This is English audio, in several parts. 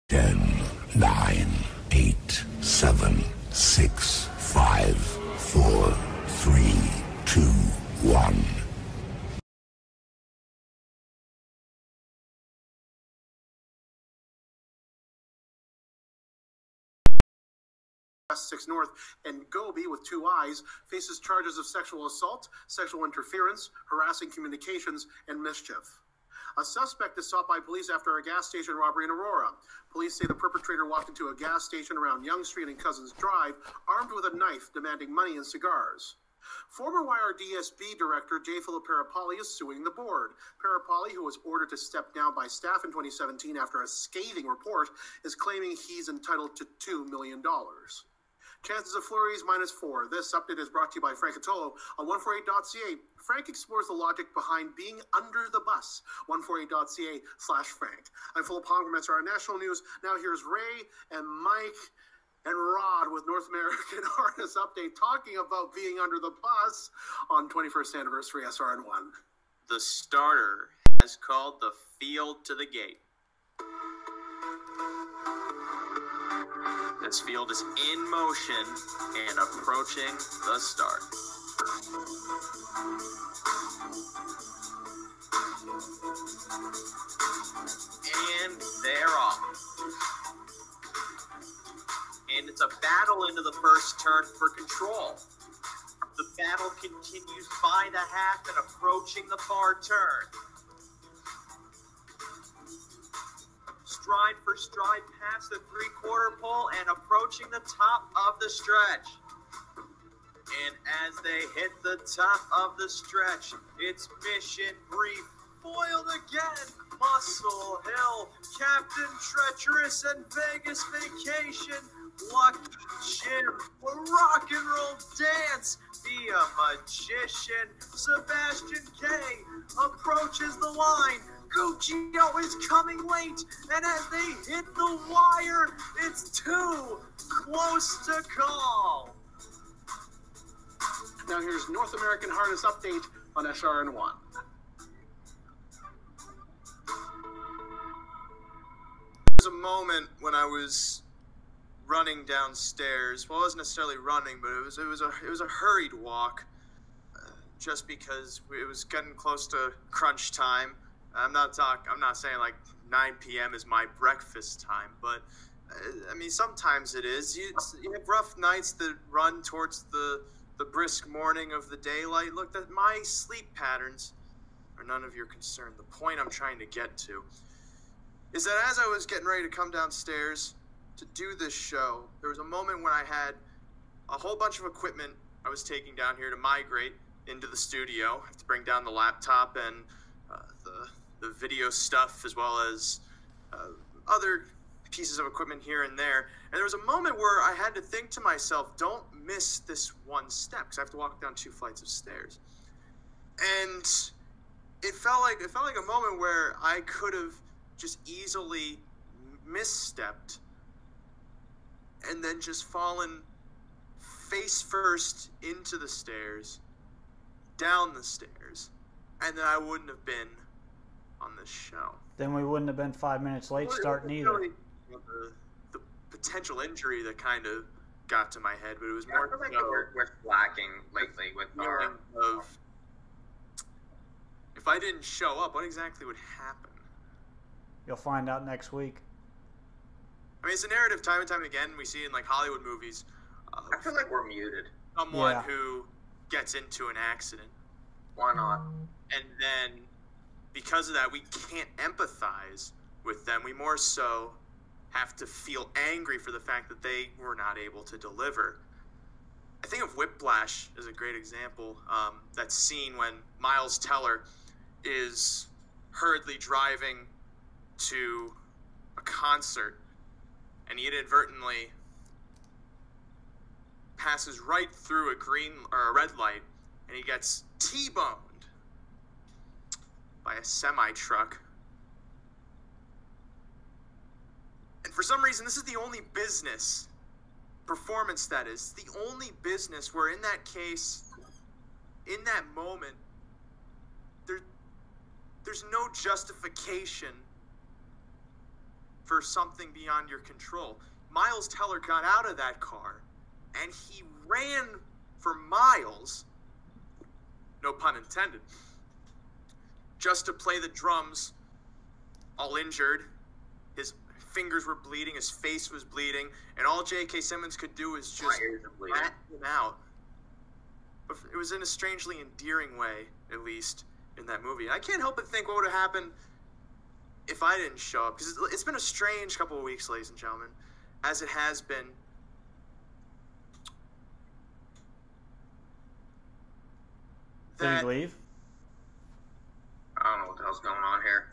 10, 9, 8, 7, 6, 5, 4, 3, 2, 1. 6 North, and Gobi, with 2 eyes, faces charges of sexual assault, sexual interference, harassing communications, and mischief. A suspect is sought by police after a gas station robbery in Aurora. Police say the perpetrator walked into a gas station around Yonge Street and Cousins Drive, armed with a knife, demanding money and cigars. Former YRDSB director J. Philip Parapoli is suing the board. Parapoli, who was ordered to step down by staff in 2017 after a scathing report, is claiming he's entitled to $2 million. Chances of flurries -4. This update is brought to you by Frank Attolo on 148.ca. Frank explores the logic behind being under the bus. 148.ca/Frank. I'm Philip Hong from SRN National News. Now here's Ray and Mike and Rod with North American Harness Update, talking about being under the bus on 21st anniversary SRN1. The starter has called the field to the gate. This field is in motion and approaching the start. And they're off. And it's a battle into the first turn for control. The battle continues by the half and approaching the far turn. Stride for stride past the 3/4 pole and approaching the top of the stretch. And as they hit the top of the stretch, it's mission brief. Foiled again, Muscle Hill, Captain Treacherous, and Vegas Vacation. Lucky Jim, Rock and Roll Dance, Be a Magician. Sebastian K approaches the line. Guccio is coming late, and as they hit the wire, it's too close to call. Now here's North American Harness Update on SRN1. There was a moment when I was running downstairs. Well, it wasn't necessarily running, but it was a hurried walk, just because it was getting close to crunch time. I'm not saying like 9 p.m. is my breakfast time, but I mean, sometimes it is. You have rough nights that run towards the brisk morning of the daylight. Look, that my sleep patterns are none of your concern. The point I'm trying to get to is that as I was getting ready to come downstairs to do this show, there was a moment when I had a whole bunch of equipment I was taking down here to migrate into the studio. I have to bring down the laptop and the video stuff, as well as other pieces of equipment here and there. And there was a moment where I had to think to myself, don't miss this one step, because I have to walk down 2 flights of stairs. And it felt like a moment where I could have just easily misstepped and then just fallen face first into the stairs, down the stairs, and then I wouldn't have been on this show. Then we wouldn't have been 5 minutes late starting either. Really, the potential injury that kind of got to my head, but it was more I feel like we're slacking lately with our of if I didn't show up, what exactly would happen? You'll find out next week. I mean, it's a narrative time and time again we see in like Hollywood movies. I feel like we're muted. Someone who gets into an accident. Why not? And then because of that, we can't empathize with them. We more so have to feel angry for the fact that they were not able to deliver. I think of Whiplash as a great example. That scene when Miles Teller is hurriedly driving to a concert, and he inadvertently passes right through a red light, and he gets T-boned by a semi-truck. And for some reason, this is the only business performance that is. The only business where in that case, in that moment, there's no justification for something beyond your control. Miles Teller got out of that car, and he ran for miles, no pun intended, just to play the drums, all injured. His fingers were bleeding, his face was bleeding, and all J.K. Simmons could do was just rat him out. But it was in a strangely endearing way, at least, in that movie. And I can't help but think what would have happened if I didn't show up. Because it's been a strange couple of weeks, ladies and gentlemen, as it has been. Did he leave? I don't know what the hell's going on here.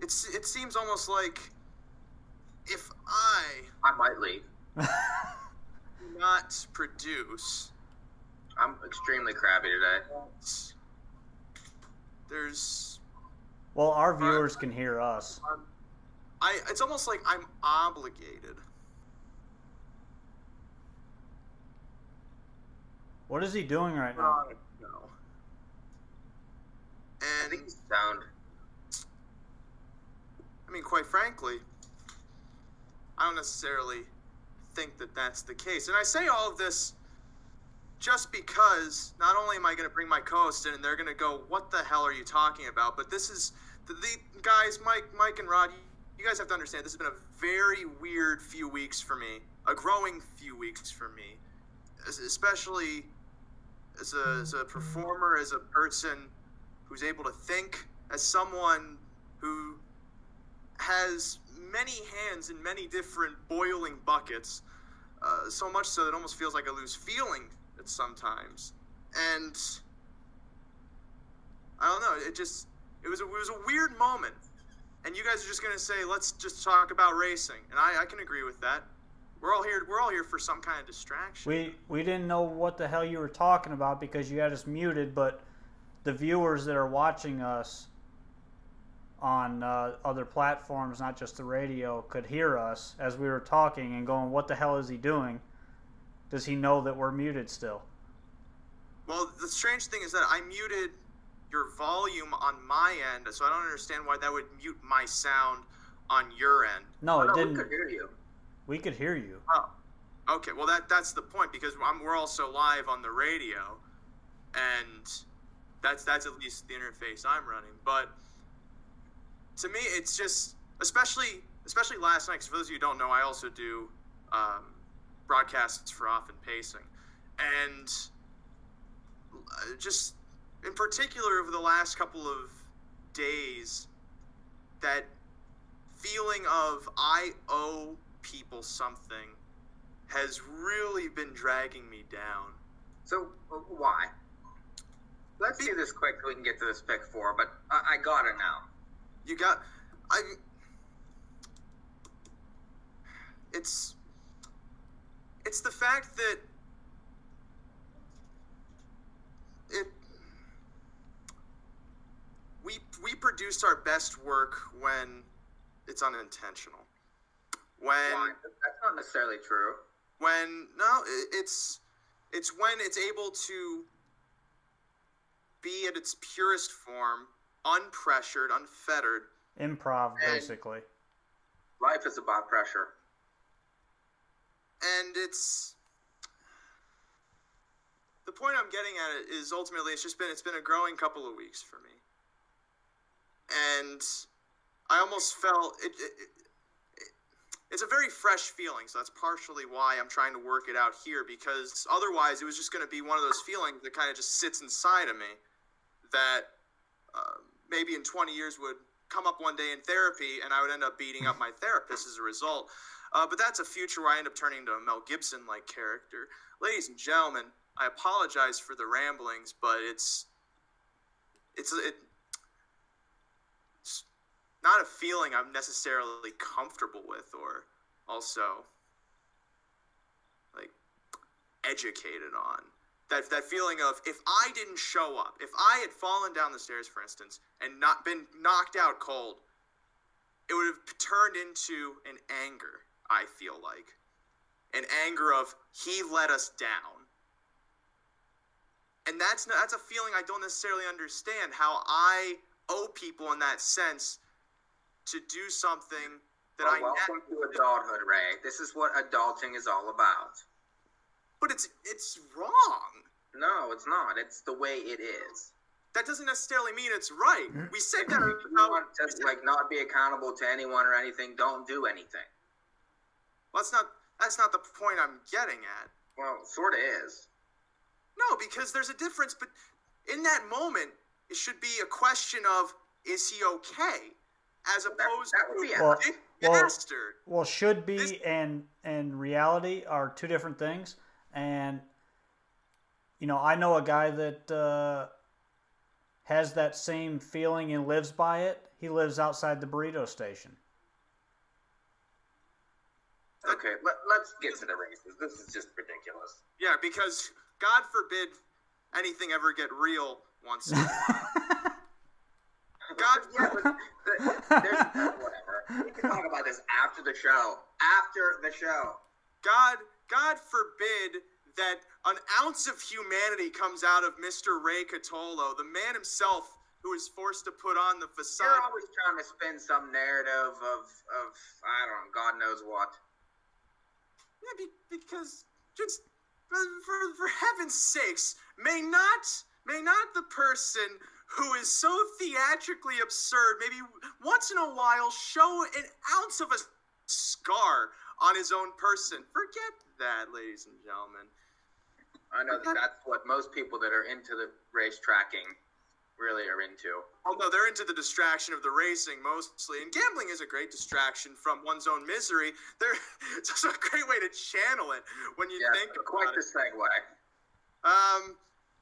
It seems almost like if I might leave. do not produce, I'm extremely crabby today. there's Well, our viewers can hear us. it's almost like I'm obligated. What is he doing right now? No. I And think he's sound. I mean, quite frankly, I don't necessarily think that that's the case. And I say all of this just because not only am I going to bring my co-host in and they're going to go, what the hell are you talking about? But this is, the guys, Mike and Rod, you guys have to understand, this has been a very weird few weeks for me, a growing few weeks for me, especially as a performer, as a person who's able to think, as someone who has many hands in many different boiling buckets, so much so that it almost feels like I lose feeling at sometimes. And I don't know, it was a weird moment. And you guys are just gonna say, let's just talk about racing, and I can agree with that. We're all here for some kind of distraction. We didn't know what the hell you were talking about because you had us muted, but the viewers that are watching us on other platforms, not just the radio, could hear us as we were talking and going, what the hell is he doing? Does he know that we're muted still? Well, the strange thing is that I muted your volume on my end, so I don't understand why that would mute my sound on your end. No, it didn't. We could hear you. We could hear you. Oh, okay. Well, that's the point, because we're also live on the radio, and that's at least the interface I'm running. But to me, it's just, especially last night, because for those of you who don't know, I also do broadcasts for Off and Pacing, and just in particular over the last couple of days, that feeling of I owe people something has really been dragging me down. So, why? Let's do this quick so we can get to this pick 4, but I got it now. You got... It's the fact that we produce our best work when it's unintentional. Why? That's not necessarily true. It's when it's able to be at its purest form, unpressured, unfettered. Improv, basically. Life is about pressure. And it's... The point I'm getting at it is ultimately it's been a growing couple of weeks for me. And I almost felt... It's a very fresh feeling, so that's partially why I'm trying to work it out here, because otherwise it was just going to be one of those feelings that kind of just sits inside of me that maybe in 20 years would come up one day in therapy, and I would end up beating up my therapist as a result. But that's a future where I end up turning into a Mel Gibson-like character. Ladies and gentlemen, I apologize for the ramblings, but it's not a feeling I'm necessarily comfortable with, or also like educated on. That feeling of, if I didn't show up, if I had fallen down the stairs, for instance, and not been knocked out cold, it would have turned into an anger, I feel like. An anger of, he let us down. And that's a feeling I don't necessarily understand, how I owe people in that sense to do something that I welcome to adulthood, Ray. This is what adulting is all about. But it's wrong. No, it's not. It's the way it is. That doesn't necessarily mean it's right. We said that. If you want to not be accountable to anyone or anything, don't do anything. Well, that's not the point I'm getting at. Well, sort of is. No, because there's a difference. But in that moment, it should be a question of, is he okay? As opposed to bastard. Well, should be and reality are two different things. And, I know a guy that has that same feeling and lives by it. He lives outside the burrito station. Okay, let's get to the races. This is just ridiculous. Yeah, because God forbid anything ever get real once in a while. God, yeah, but there's whatever. We can talk about this after the show. After the show. God forbid that an ounce of humanity comes out of Mr. Ray Catolo, the man himself who is forced to put on the facade. You're always trying to spin some narrative of I don't know, God knows what. Yeah, because just for heaven's sakes, may not the person who is so theatrically absurd maybe once in a while show an ounce of a scar on his own person. Forget that, ladies and gentlemen. I know that's what most people that are into the race tracking really are into. Oh, no, they're into the distraction of the racing mostly. And gambling is a great distraction from one's own misery. It's also a great way to channel it when you think about quite it. the segue.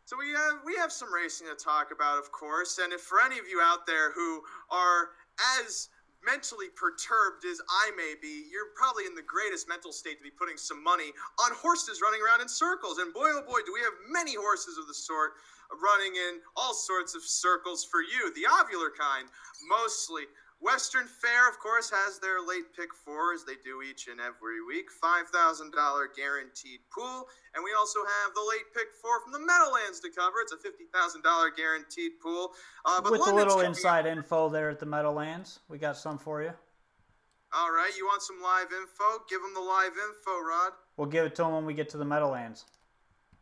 So we have some racing to talk about, of course. And if for any of you out there who are as mentally perturbed as I may be, you're probably in the greatest mental state to be putting some money on horses running around in circles. And boy, oh boy, do we have many horses of the sort running in all sorts of circles for you. The ovular kind, mostly. Western Fair, of course, has their late pick four, as they do each and every week. $5,000 guaranteed pool. And we also have the late pick four from the Meadowlands to cover. It's a $50,000 guaranteed pool. But with a little inside info there at the Meadowlands, we got some for you. All right, you want some live info? Give them the live info, Rod. We'll give it to them when we get to the Meadowlands.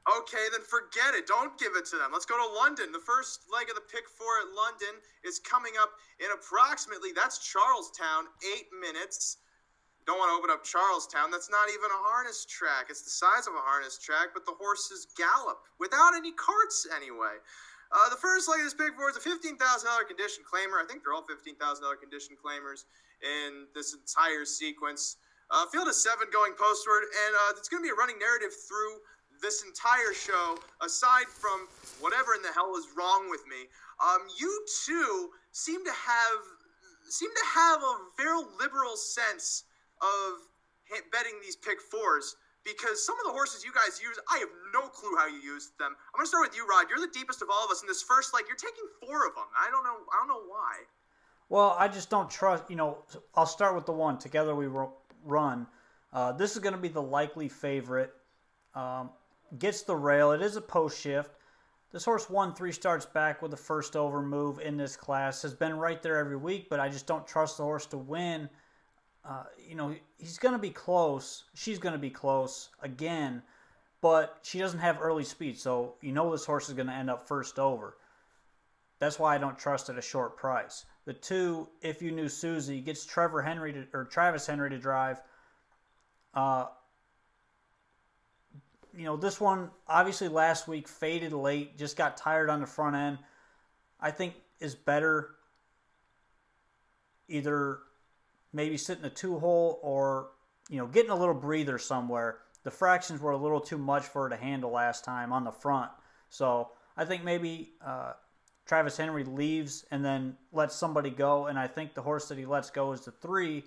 Okay, then forget it. Don't give it to them. Let's go to London. The first leg of the pick four at London is coming up in approximately, that's Charlestown, 8 minutes. Don't want to open up Charlestown. That's not even a harness track. It's the size of a harness track, but the horses gallop without any carts anyway. The first leg of this pick four is a $15,000 condition claimer. I think they're all $15,000 condition claimers in this entire sequence. Field of 7 going postward, and it's going to be a running narrative through this entire show, aside from whatever in the hell is wrong with me. You two seem to have a very liberal sense of betting these pick fours, because some of the horses you guys use, I have no clue how you use them. I'm going to start with you, Rod. You're the deepest of all of us in this first leg. You're taking 4 of them. I don't know why. Well, I just don't trust, I'll start with the one. Together we run. This is going to be the likely favorite. Gets the rail. It is a post shift. This horse won 3 starts back with the first over move in this class. Has been right there every week, but I just don't trust the horse to win. He's going to be close. She's going to be close again, but she doesn't have early speed, so this horse is going to end up first over. That's why I don't trust at a short price. The 2, If You Knew Susie, gets Travis Henry to drive. This one, obviously last week, faded late, just got tired on the front end. I think is better either maybe sitting a 2-hole or, getting a little breather somewhere. The fractions were a little too much for her to handle last time on the front. So I think maybe Travis Henry leaves and then lets somebody go, and I think the horse that he lets go is the 3,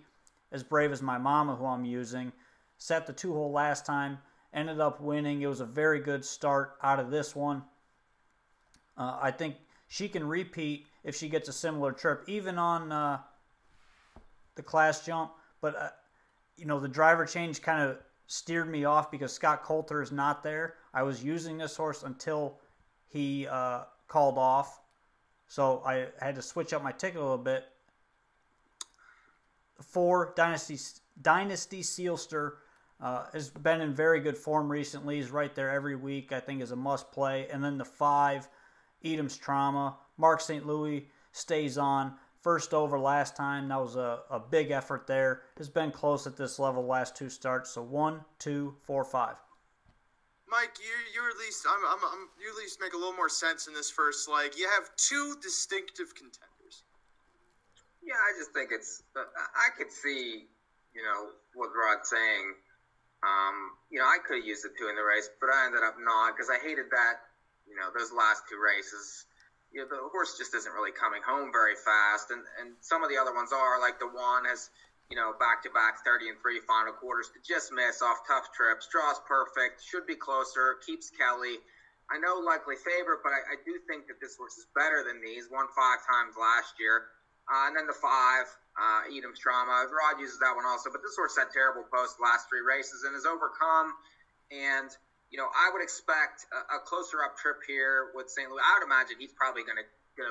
As Brave As My Mama, who I'm using. Set the 2-hole last time. Ended up winning. It was a very good start out of this one. I think she can repeat if she gets a similar trip, even on the class jump. But, the driver change kind of steered me off because Scott Coulter is not there. I was using this horse until he called off. So I had to switch up my ticket a little bit. 4, Dynasty Sealster, has been in very good form recently. He's right there every week, I think, is a must-play. And then the 5, Edam's Trauma. Mark St. Louis stays on. First over last time. That was a big effort there. Has been close at this level the last 2 starts. So 1, 2, 4, 5. Mike, you at least you at least make a little more sense in this first leg. You have 2 distinctive contenders. Yeah, I just think it's. I could see, what Rod's saying. I could have used the 2 in the race, but I ended up not because I hated that. Those last 2 races. The horse just isn't really coming home very fast, and some of the other ones are, like the 1 has, back-to-back 30 and 3 final quarters to just miss off tough trips. Draws perfect, should be closer, keeps Kelly. I know likely favorite, but I do think that this horse is better than these. Won 5 times last year. And then the 5, Edam's Trauma. Rod uses that one also, but this horse had terrible post last 3 races and has overcome. And, I would expect a closer up trip here with St. Louis. I would imagine he's probably going to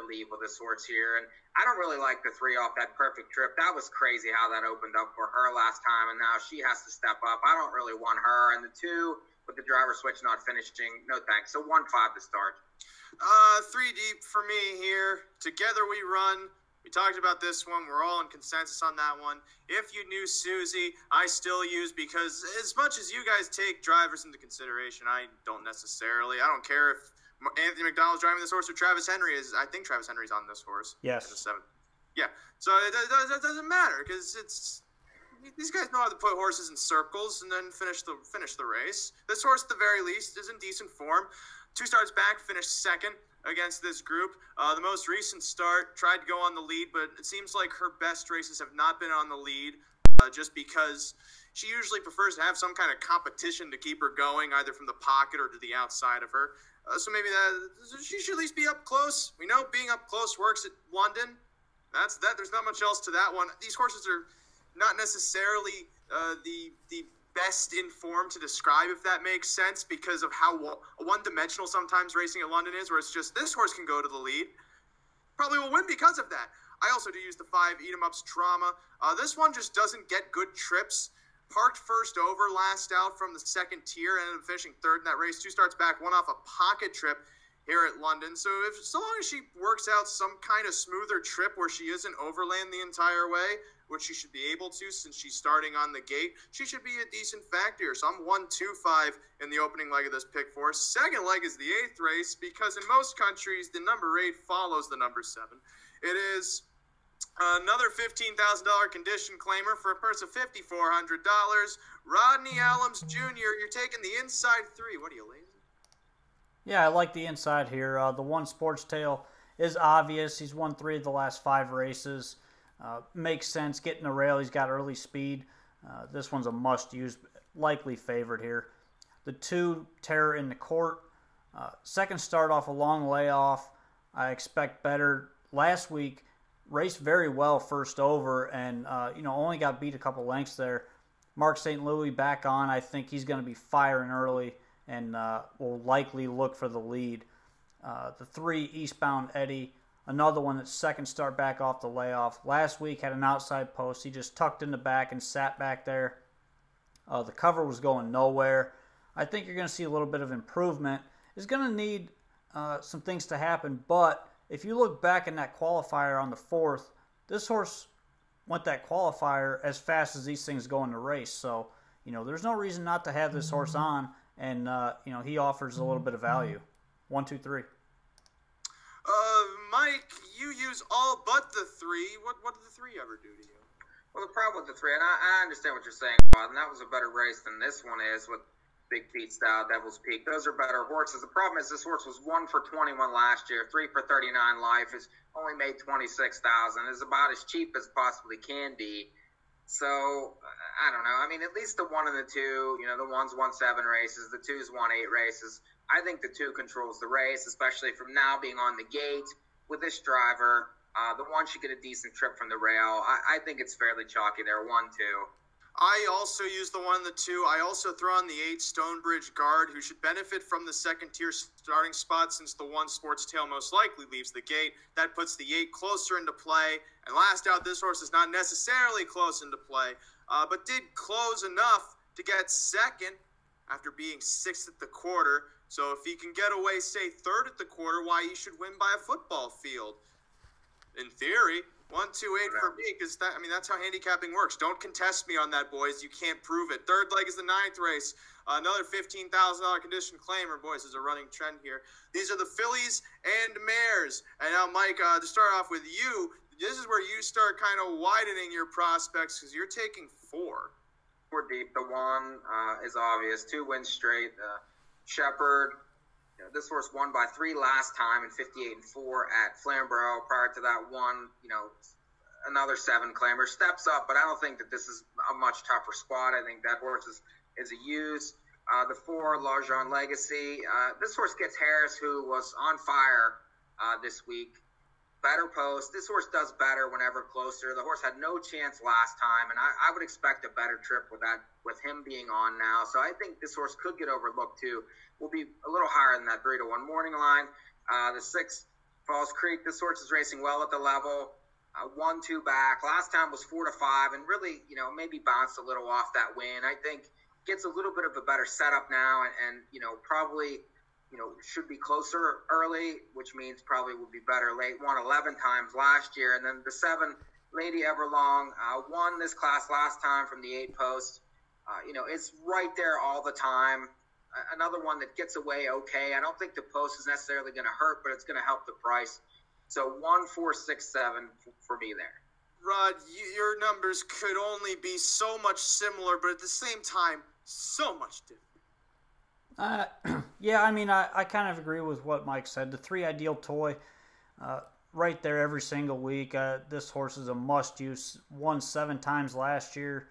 leave with this horse here. And I don't really like the 3 off that perfect trip. That was crazy how that opened up for her last time, and now she has to step up. I don't really want her. And the 2 with the driver switch not finishing, no thanks. So 1-5 to start. 3 deep for me here. Together we run. We talked about this one. We're all in consensus on that one. If you knew Susie, I still use, because as much as you guys take drivers into consideration, I don't necessarily. I don't care if Anthony McDonald's driving this horse or Travis Henry is. I think Travis Henry's on this horse. Yes. In the 7th. Yeah. So it doesn't matter because these guys know how to put horses in circles and then finish the race. This horse, at the very least, is in decent form. 2 starts back, finished 2nd against this group. The most recent start tried to go on the lead, but it seems like her best races have not been on the lead, just because she usually prefers to have some kind of competition to keep her going, either from the pocket or to the outside of her. So maybe she should at least be up close. We know being up close works at London. That's that. There's not much else to that one. These horses are not necessarily the best informed to describe, if that makes sense, because of how one-dimensional sometimes racing at London is, where it's just this horse can go to the lead. Probably will win because of that. I also do use the 5, Edam's Trauma. This one just doesn't get good trips. Parked first over, last out from the 2nd tier, ended up finishing 3rd in that race. 2 starts back, one off a pocket trip here at London. So long as she works out some kind of smoother trip where she isn't overland the entire way, which she should be able to since she's starting on the gate, she should be a decent factor. So I'm 1-2-5 in the opening leg of this pick 4. Second leg is the 8th race, because in most countries, the number 8 follows the number 7. It is another $15,000 condition claimer for a purse of $5,400. Rodney Allums Jr., you're taking the inside 3. What are you, lazy? Yeah, I like the inside here. The 1 Sports Tale is obvious. He's won 3 of the last 5 races. Makes sense. Getting the rail, he's got early speed. This one's a must-use, likely favorite here. The 2, Terror in the Court. 2nd start off a long layoff. I expect better. Last week, raced very well first over and, only got beat a couple lengths there. Mark St. Louis back on. I think he's going to be firing early and will likely look for the lead. The 3, Eastbound Eddie. Another one that's 2nd start back off the layoff. Last week had an outside post. He just tucked in the back and sat back there. The cover was going nowhere. I think you're going to see a little bit of improvement. It's going to need some things to happen, but if you look back in that qualifier on the 4th, this horse went that qualifier as fast as these things go in the race. So, there's no reason not to have this horse on, and, he offers a little bit of value. 1, 2, 3. Mike, you use all but the 3. What did the 3 ever do to you? Well, the problem with the 3, and I understand what you're saying, Bob, and that was a better race than this one is with Big Pete Style, Devil's Peak. Those are better horses. The problem is this horse was 1 for 21 last year, 3 for 39 life. It's only made 26,000. It's about as cheap as possibly can be. So, I don't know. I mean, at least the 1 and the 2, the 1's won 7 races, the 2's won 8 races. I think the 2 controls the race, especially from now being on the gate with this driver. The 1 should get a decent trip from the rail. I think it's fairly chalky there, 1-2. I also use the 1 and the 2. I also throw on the 8 Stonebridge Guard, who should benefit from the second-tier starting spot since the 1 Sports Tail most likely leaves the gate. That puts the 8 closer into play. And last out, this horse is not necessarily close into play, but did close enough to get second after being 6th at the quarter. So if he can get away, say, 3rd at the quarter, why, he should win by a football field. In theory, 1, 2, 8 for me, because that's how handicapping works. Don't contest me on that, boys. You can't prove it. Third leg is the 9th race. Another $15,000 condition claimer. Boys, there's a running trend here. These are the fillies and mares. And now, Mike, to start off with you, this is where you start kind of widening your prospects because you're taking 4. 4 deep. The 1 is obvious. 2 wins straight. Shepherd. This horse won by 3 last time in 58-4 at Flamborough. Prior to that, won, another 7 claimer. Steps up, but I don't think that this is a much tougher spot. I think that horse is a use. The 4, L'Argent Legacy. This horse gets Harris, who was on fire this week. Better post. This horse does better whenever closer. The horse had no chance last time, and I would expect a better trip with him being on now. So I think this horse could get overlooked too. Will be a little higher than that 3-1 morning line. The 6, Falls Creek. This horse is racing well at the level. 1-2 back. Last time was 4-5, and really, maybe bounced a little off that win. I think gets a little bit of a better setup now, and probably. Should be closer early, which means probably will be better late. Won 11 times last year. And then the 7, Lady Everlong, won this class last time from the 8 post. It's right there all the time. Another one that gets away okay. I don't think the post is necessarily going to hurt, but it's going to help the price. So 1, 4, 6, 7 for me there. Rod, your numbers could only be so much similar, but at the same time, so much different. Yeah, I kind of agree with what Mike said. The 3 Ideal Toy, right there every single week. This horse is a must-use. Won 7 times last year.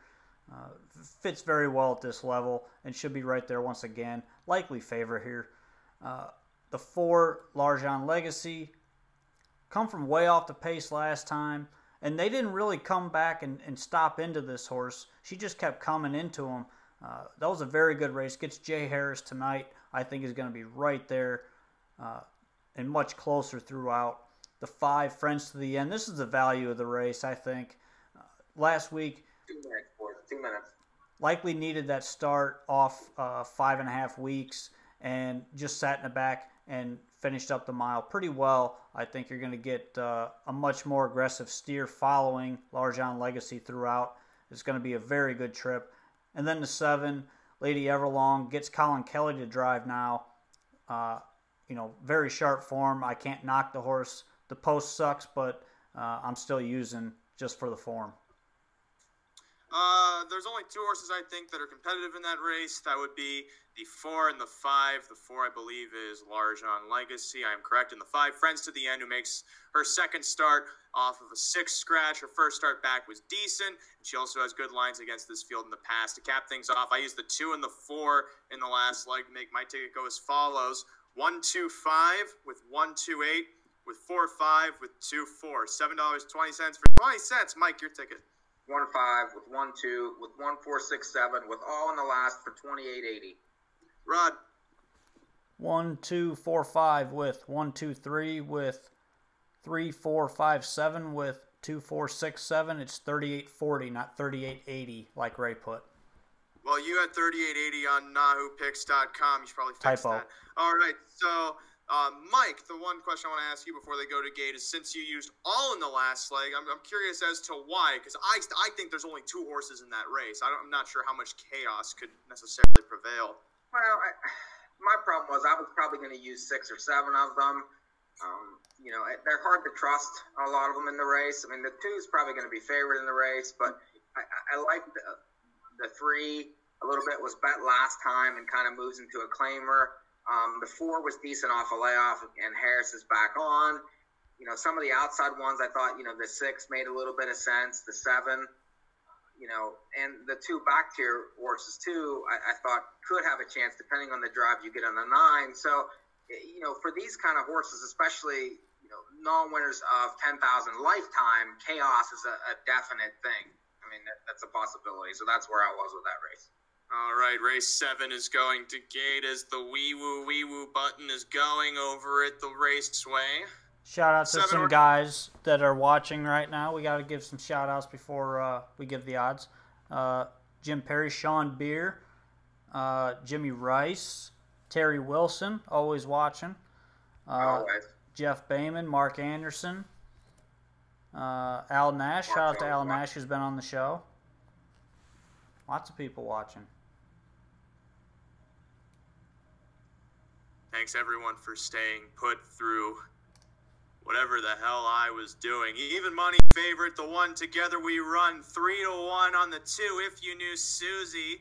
Fits very well at this level and should be right there once again. Likely favorite here. The 4, L'Argent Legacy, come from way off the pace last time, and they didn't really come back and stop into this horse. She just kept coming into him. That was a very good race. Gets Jay Harris tonight. I think is going to be right there and much closer throughout. The 5, Friends to the End. This is the value of the race, I think. Last week, 2 minutes, boys. 2 minutes. Likely needed that start off 5.5 weeks and just sat in the back and finished up the mile pretty well. I think you're going to get a much more aggressive steer following L'Argent Legacy throughout. It's going to be a very good trip. And then the 7, Lady Everlong, gets Colin Kelly to drive now. Very sharp form. I can't knock the horse. The post sucks, but I'm still using just for the form. There's only 2 horses I think that are competitive in that race. That would be the 4 and the 5. The 4, I believe, is L'Argent Legacy. I am correct. And the 5, Friends to the End, who makes her second start off of a 6 scratch. Her first start back was decent. And she also has good lines against this field in the past. To cap things off, I used the 2 and the 4 in the last leg to make my ticket go as follows. 1, 2, 5 with 1, 2, 8 with 4, 5 with 2, 4. $7.20 for 20 cents. Mike, your ticket. 1, 5 with 1, 2 with 1, 4, 6, 7 with all in the last for $28.80. Rod. 1, 2, 4, 5 with 1, 2, 3 with 3, 4, 5, 7 with 2, 4, 6, 7. It's $38.40, not $38.80 like Ray put. Well, you had $38.80 on NAHUpicks.com. You should probably fix Typo. that. All right, so Mike, the one question I want to ask you before they go to gate is, since you used all in the last leg, I'm curious as to why, because I think there's only 2 horses in that race. I'm not sure how much chaos could necessarily prevail. Well, my problem was I was probably going to use 6 or 7 of them. They're hard to trust, a lot of them in the race. I mean, the 2 is probably going to be favored in the race, but I like the 3 a little bit. Was bet last time and kind of moves into a claimer. The 4 was decent off a layoff, and Harris is back on. Some of the outside ones I thought, the 6 made a little bit of sense. The 7, and the 2 back tier horses too, I thought could have a chance depending on the drive you get on the 9. So, for these kind of horses, especially, non-winners of 10,000 lifetime, chaos is a definite thing. I mean, that's a possibility. So that's where I was with that race. All right, race 7 is going to gate as the wee woo button is going over at the raceway. Shout out to some guys that are watching right now. We got to give some shout outs before we give the odds. Jim Perry, Sean Beer, Jimmy Rice, Terry Wilson, always watching. Always. Jeff Bayman, Mark Anderson, Al Nash. Shout out to Al Nash, who's been on the show. Lots of people watching. Thanks, everyone, for staying put through whatever the hell I was doing. Even money favorite, the one Together We Run, 3-1 on the 2, If You Knew Susie.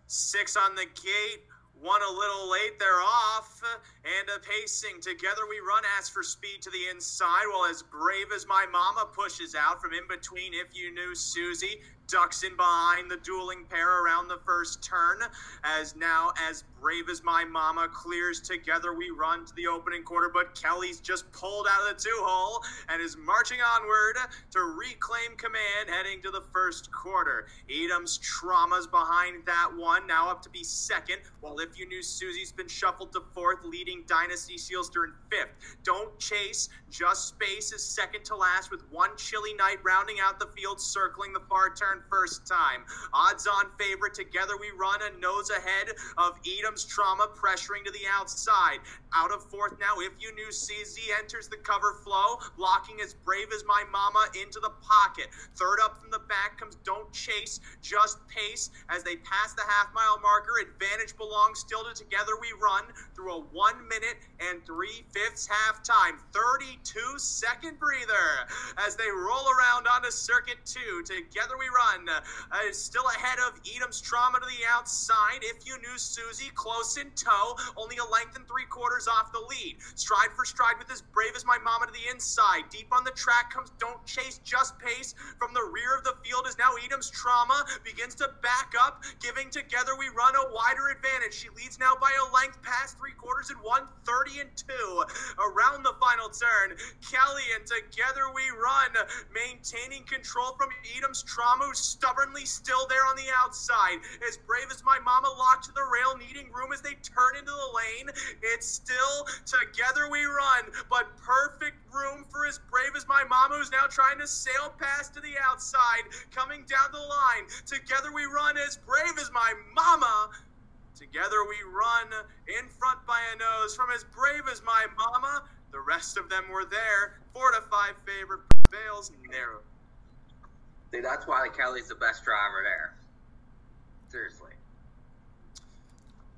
6 on the gate, 1 a little late, they're off. And a pacing, Together We Run asks for speed to the inside, while As Brave As My Mama pushes out from in between If You Knew Susie. Ducks in behind the dueling pair around the first turn, as now As Brave As My Mama clears Together We Run to the opening quarter, but Kelly's just pulled out of the 2-hole and is marching onward to reclaim command heading to the first quarter. Edam's Trauma's behind that one, now up to be second, while If You Knew Susie's been shuffled to fourth, leading Dynasty Sealster in fifth. Don't Chase, Just Space is second to last with One Chilly Night rounding out the field, circling the far turn first time. Odds on favorite Together We Run a nose ahead of Edam's Trauma, pressuring to the outside. Out of fourth now, If You Knew Susie enters the cover flow, blocking As Brave As My Mama into the pocket. Third up from the back comes Don't Chase, Just Pace. As they pass the half-mile marker, advantage belongs still to Together We Run through a 1 minute and 3/5 halftime. 32-second breather as they roll around onto circuit 2. Together We Run is still ahead of Edam's Trauma to the outside. If You Knew Susie close in tow, only a length and 3/4 off the lead. Stride for stride with As Brave As My Mama to the inside. Deep on the track comes Don't Chase, Just Pace. From the rear of the field is now Edam's Trauma, begins to back up, giving Together We Run a wider advantage. She leads now by a length past 3/4 in 1:30-2. Around the final turn, Kelly and Together We Run maintaining control from Edam's Trauma, who's stubbornly still there on the outside. As Brave As My Mama locked to the rail, needing room as they turn into the lane. It's still Together We Run, but perfect room for As Brave As My Mama, who's now trying to sail past to the outside, coming down the line. Together We Run, As Brave As My Mama. Together We Run in front by a nose from As Brave As My Mama. The rest of them were there. 4-5 favorite prevails narrow. Dude, that's why Kelly's the best driver there. Seriously.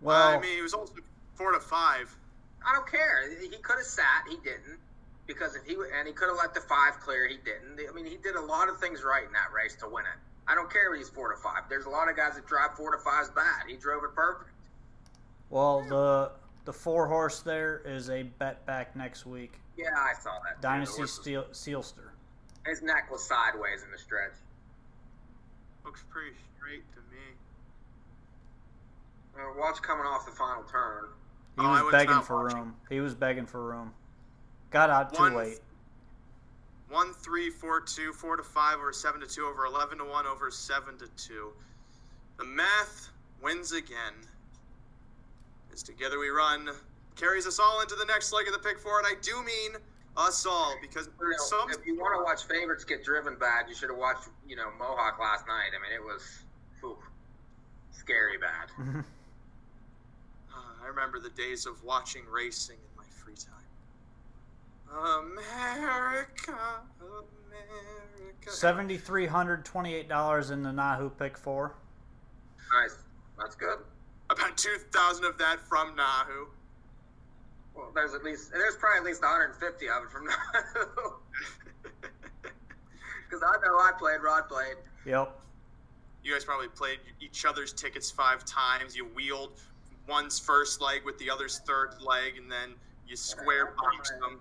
Well, I mean, he was also 4-5. I don't care. He could have sat. He didn't. Because if he could have let the 5 clear. He didn't. I mean, he did a lot of things right in that race to win it. I don't care if he's 4-5. There's a lot of guys that drive 4-5s bad. He drove it perfect. well, the 4-horse there is a bet back next week. Yeah, I saw that. Dynasty Sealster. His neck was sideways in the stretch. Looks pretty straight to me. Watch coming off the final turn. He was begging for room. He was begging for room. Got out too late. 1-3, 4-2, 4-5 over 7-2 over 11-1 over 7-2. The math wins again. As Together We Run carries us all into the next leg of the pick four, and I do mean us all, because if you want to watch favorites get driven bad, you should have watched Mohawk last night. I mean, it was scary bad. I remember the days of watching racing in my free time. America. $7,328 in the NAHU pick 4. Nice. That's good. About 2,000 of that from NAHU. Well, there's probably at least 150 of it from NAHU. Because I know Rod played. Yep. You guys probably played each other's tickets 5 times. You wheeled one's first leg with the other's third leg, and then you square box them.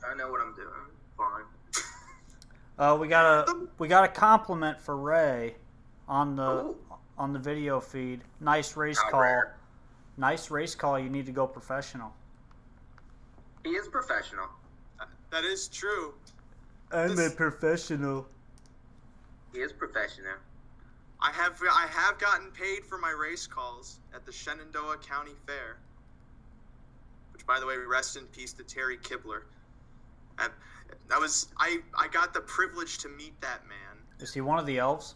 I know what I'm doing. Fine. We got a compliment for Ray on the video feed. Nice race call. Rare. Nice race call. You need to go professional. He is professional. That is true. I'm a professional. He is professional. I have gotten paid for my race calls at the Shenandoah County Fair. Which, by the way, rest in peace to Terry Kibler. I got the privilege to meet that man. Is he one of the elves?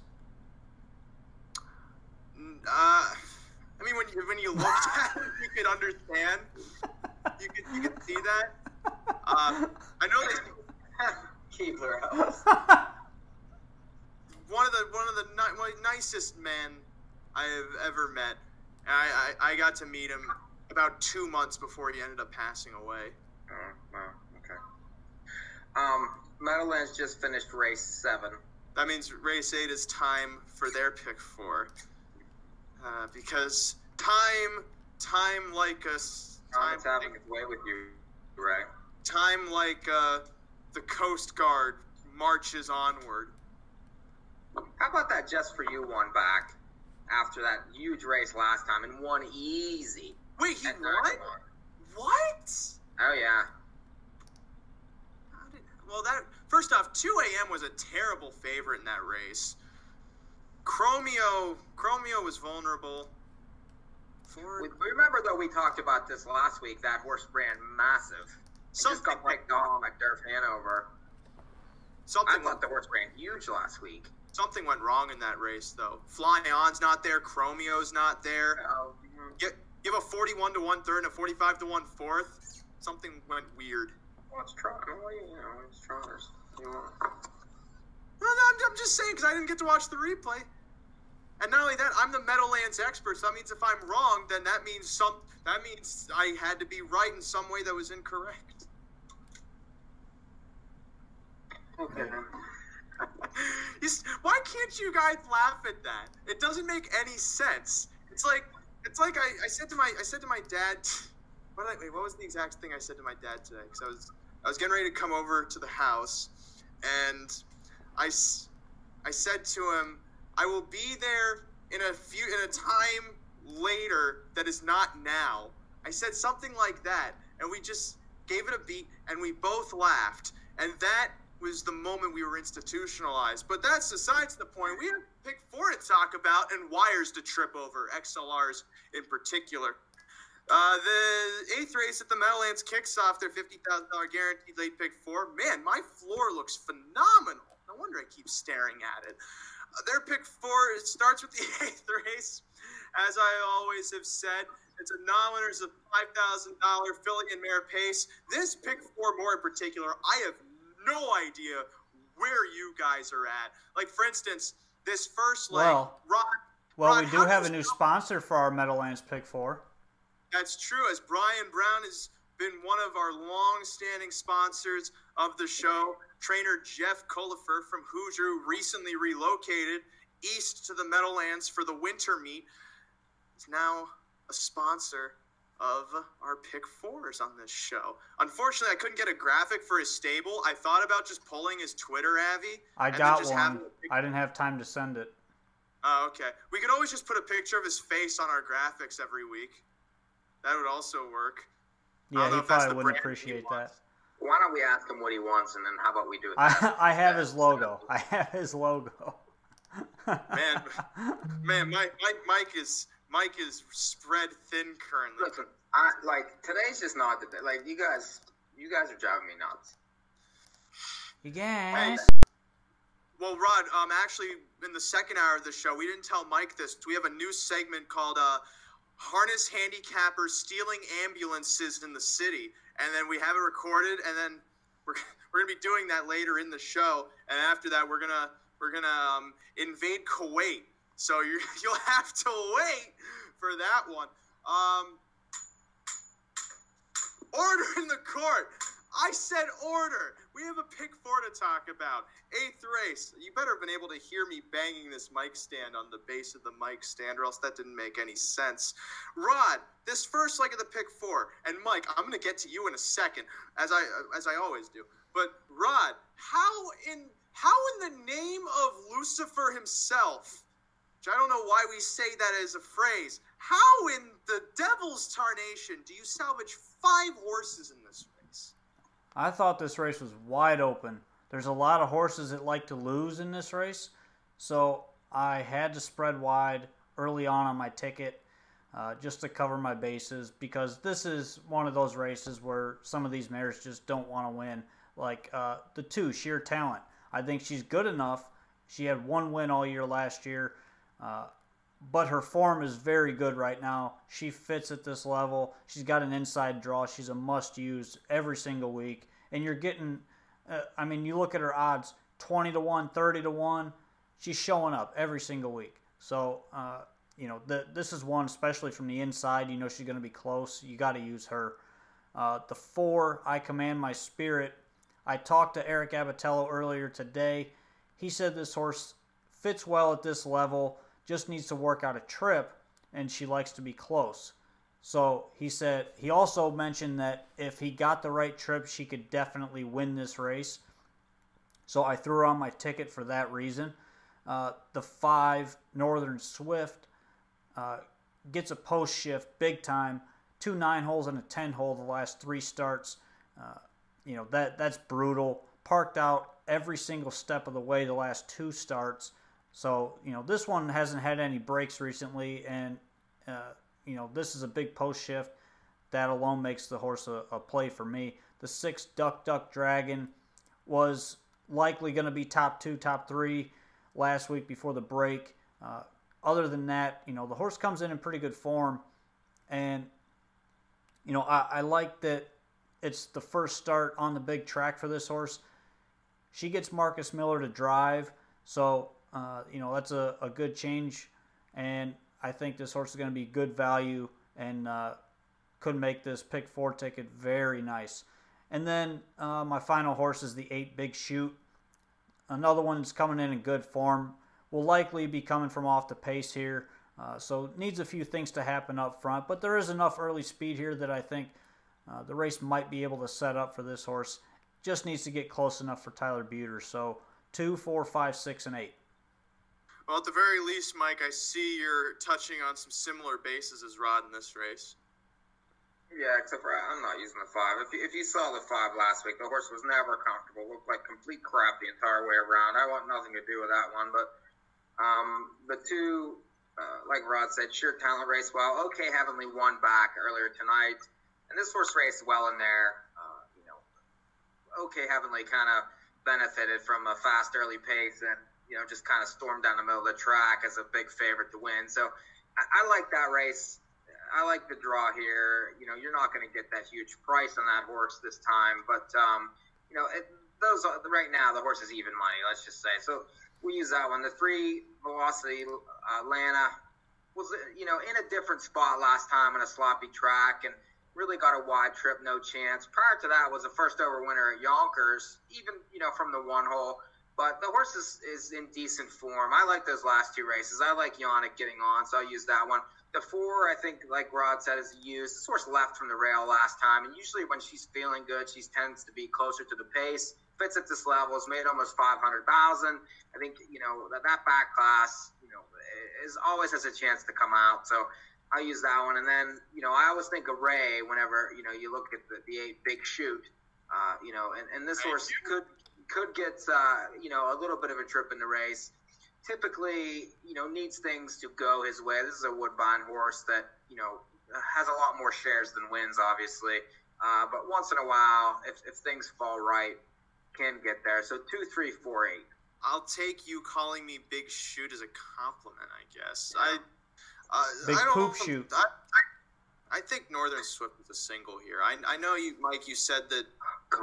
I mean, when you looked at him, you could understand. You could see that. I know they Keebler House. one of the nicest men I have ever met. I got to meet him about 2 months before he ended up passing away. Okay. Meadowlands just finished race 7. That means race 8 is time for their pick 4. Because time like us. Time's having its way with you, right? Time like the Coast Guard marches onward. How about that Just For You one back after that huge race last time and won easy? Wait, he won? What? Oh, yeah. First off, 2 a.m. was a terrible favorite in that race. Chromio was vulnerable. We remember, though, we talked about this last week. That horse ran massive. Just got picked off by Durf Hanover. I thought the horse ran huge last week. Something went wrong in that race, though. Fly On's not there. Chromio's not there. You have a 41 to 1/3 and a 45 to 1/4. Something went weird. Well, it's trotters. Well, I'm just saying because I didn't get to watch the replay. And not only that, I'm the Meadowlands expert. So that means if I'm wrong, then that means I had to be right in some way that was incorrect. Okay. Why can't you guys laugh at that? It doesn't make any sense. It's like I said to my dad. What was the exact thing I said to my dad today? Because I was getting ready to come over to the house, and I said to him, I will be there in a time later that is not now. I said something like that, and we just gave it a beat, and we both laughed, and that was the moment we were institutionalized. But that's besides the point. We have pick 4 to talk about and wires to trip over, XLRs in particular. The 8th race at the Meadowlands kicks off their $50,000 guaranteed late pick 4. Man, my floor looks phenomenal. No wonder I keep staring at it. Their pick 4 starts with the 8th race. As I always have said, it's a non-winners of $5,000 filly and mare pace. This pick 4 more in particular, I have no idea where you guys are at. Like, for instance, this first leg, Rod, we do have a new sponsor for our Meadowlands pick 4. That's true, as Brian Brown has been one of our long-standing sponsors of the show. Trainer Jeff Colifer from Hoosier recently relocated east to the Meadowlands for the winter meet. He's now a sponsor of our pick 4s on this show. Unfortunately, I couldn't get a graphic for his stable. I thought about just pulling his Twitter, Avi. I got one. I didn't have time to send it. Oh, okay. We could always just put a picture of his face on our graphics every week. That would also work. Yeah, he probably wouldn't appreciate that. Why don't we ask him what he wants, and then how about we do it? I have his logo. I have his logo. man, Mike is spread thin currently. Listen, today's just not the day. Like, you guys are driving me nuts. You guys. Well, Rod, actually, in the second hour of the show, we didn't tell Mike this. We have a new segment called Harness Handicappers Stealing Ambulances in the City. And then we have it recorded, and then we're gonna be doing that later in the show. And after that, we're gonna invade Kuwait. So you'll have to wait for that one. Order in the court. I said order. We have a pick 4 to talk about. 8th race. You better have been able to hear me banging this mic stand on the base of the mic stand, or else that didn't make any sense. Rod, this first leg of the pick 4, and Mike, I'm going to get to you in a second, as I always do. But Rod, how in the name of Lucifer himself, which I don't know why we say that as a phrase, how in the devil's tarnation do you salvage 5 horses in this race? I thought this race was wide open. There's a lot of horses that like to lose in this race, So I had to spread wide early on my ticket just to cover my bases, because this is one of those races where some of these mares just don't want to win. Like the 2, Sheer Talent. I think she's good enough. She had 1 win all year last year, but her form is very good right now. She fits at this level. She's got an inside draw. She's a must-use every single week. And you're getting, you look at her odds, 20 to 1, 30 to 1. She's showing up every single week. So, this is one, especially from the inside. You know she's going to be close. You got to use her. The 4, I Command My Spirit. I talked to Eric Abatello earlier today. He said this horse fits well at this level, just needs to work out a trip, and she likes to be close. So he also mentioned that if he got the right trip, she could definitely win this race. So I threw her on my ticket for that reason. The 5, Northern Swift, gets a post shift big time. 2 9-holes and a 10-hole the last 3 starts. That's brutal. Parked out every single step of the way the last 2 starts. So, this one hasn't had any breaks recently, and, this is a big post shift. That alone makes the horse a play for me. The 6, Duck Duck Dragon, was likely going to be top 2, top 3 last week before the break. Other than that, the horse comes in pretty good form, and, I like that it's the first start on the big track for this horse. She gets Marcus Miller to drive, so that's a good change, and I think this horse is going to be good value and could make this pick 4 ticket very nice. And then my final horse is the 8, Big Shoot. Another one that's coming in good form. Will likely be coming from off the pace here, so needs a few things to happen up front, but there is enough early speed here that I think the race might be able to set up for this horse. Just needs to get close enough for Tyler Buter. So 2, 4, 5, 6, and 8. Well, at the very least, Mike, I see you're touching on some similar bases as Rod in this race. Yeah, except for I'm not using the 5. If you saw the 5 last week, the horse was never comfortable. Looked like complete crap the entire way around. I want nothing to do with that one. But the 2, like Rod said, Sheer Talent race well. Okay, Heavenly won back earlier tonight. And this horse raced well in there. Okay, Heavenly kind of benefited from a fast early pace and, just kind of stormed down the middle of the track as a big favorite to win. So I like that race. I like the draw here. You're not going to get that huge price on that horse this time. But, right now, the horse is even money, let's just say. So we use that one. The 3, Velocity Atlanta, was, in a different spot last time on a sloppy track and really got a wide trip, no chance. Prior to that was a first over winner at Yonkers, even, from the 1 hole. But the horse is in decent form. I like those last 2 races. I like Yannick getting on, so I'll use that one. The 4, I think, like Rod said, is a use. This horse left from the rail last time, and usually when she's feeling good, she tends to be closer to the pace. Fits at this level, has made almost $500,000. I think, that back class, is always has a chance to come out. So I'll use that one. And then, I always think of Ray whenever, you look at the 8, Big Shoot, and this horse could get, a little bit of a trip in the race. Typically, needs things to go his way. This is a Woodbine horse that, has a lot more shares than wins, obviously. But once in a while, if things fall right, can get there. So 2, 3, 4, 8. I'll take you calling me Big Shoot as a compliment, I guess. Yeah. Big I don't Poop know, Shoot. I think Northern Swift is a single here. I know you, Mike. You said that.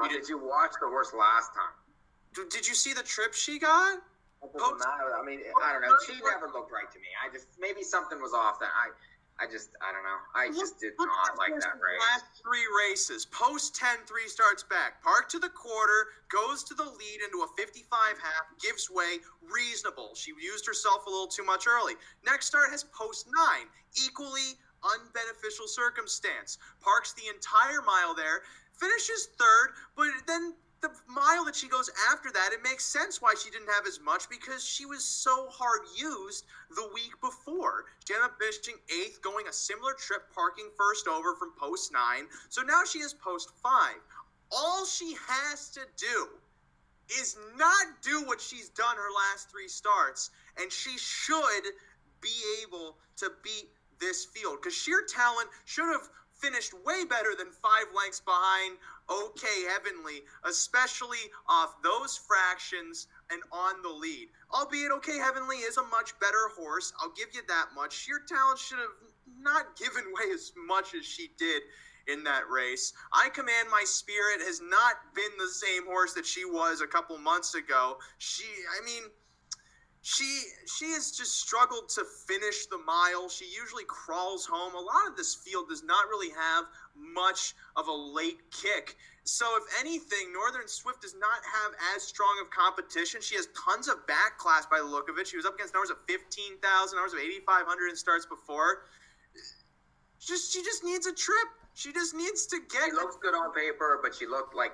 Did you watch the horse last time? Did you see the trip she got? It doesn't matter. I mean, I don't know. She never looked right to me. Maybe something was off. That I don't know. I just did not like that race. Last 3 races, post 10, 3 starts back, park to the quarter, goes to the lead into a 55 half, gives way, reasonable. She used herself a little too much early. Next start has post 9, equally unbeneficial circumstance. Parks the entire mile there, finishes 3rd, but then the mile that she goes after that, it makes sense why she didn't have as much because she was so hard used the week before. She ended up finishing 8th, going a similar trip, parking first over from post 9. So now she is post 5. All she has to do is not do what she's done her last 3 starts, and she should be able to beat this field because sheer talent should have finished way better than 5 lengths behind OK Heavenly, especially off those fractions and on the lead. Albeit OK Heavenly is a much better horse, I'll give you that much. Sheer talent should have not given way as much as she did in that race. I Command My Spirit has not been the same horse that she was a couple months ago. She has just struggled to finish the mile. She usually crawls home. A lot of this field does not really have much of a late kick. So if anything, Northern Swift does not have as strong of competition. She has tons of back class by the look of it. She was up against numbers of 15,000, numbers of 8,500 in starts before. She just needs a trip. She just needs to get... She looks good on paper, but she looked like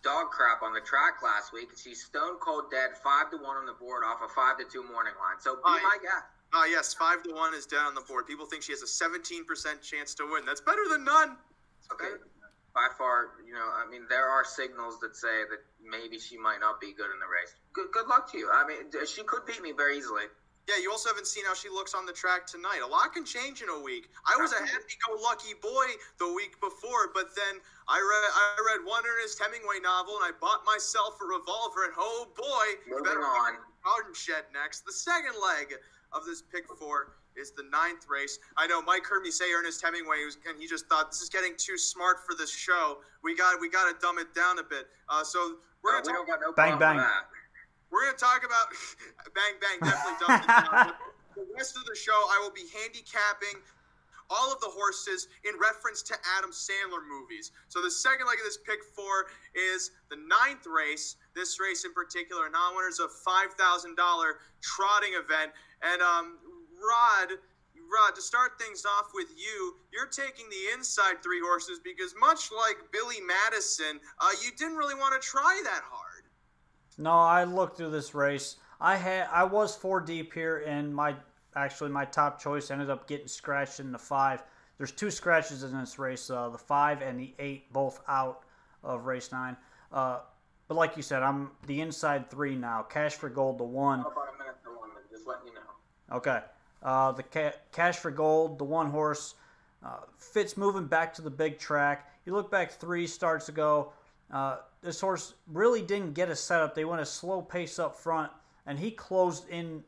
dog crap on the track last week. She's stone cold dead, 5-1 on the board off a 5-2 morning line. So be my guess. Yes, 5-1 is dead on the board. People think she has a 17% chance to win. That's better than none. Okay. By far, I mean, there are signals that say that maybe she might not be good in the race. Good luck to you. I mean, she could beat me very easily. Yeah, you also haven't seen how she looks on the track tonight. A lot can change in a week. I was a happy-go-lucky boy the week before, but then I read one Ernest Hemingway novel, and I bought myself a revolver, and oh boy, moving on. Garden Shed next. The second leg of this pick 4 is the 9th race. I know Mike heard me say Ernest Hemingway, and he just thought this is getting too smart for this show. We got to dumb it down a bit. So we're gonna we don't got no bang bang. with that. We're going to talk about bang, bang, definitely dumped it down. The rest of the show, I will be handicapping all of the horses in reference to Adam Sandler movies. So the second leg of this pick 4 is the 9th race. This race in particular, non-winners of $5,000 trotting event. And Rod, to start things off with you, you're taking the inside 3 horses because much like Billy Madison, you didn't really want to try that hard. No, I looked through this race. I was 4 deep here, and my top choice ended up getting scratched in the 5. There's 2 scratches in this race, the 5 and the 8, both out of race 9. But like you said, I'm the inside 3 now. Cash for Gold, the 1. About a minute for 1, just letting you know. Okay. The Cash for Gold, the 1 horse, fits moving back to the big track. You look back 3 starts ago. This horse really didn't get a setup. They went a slow pace up front, and he closed into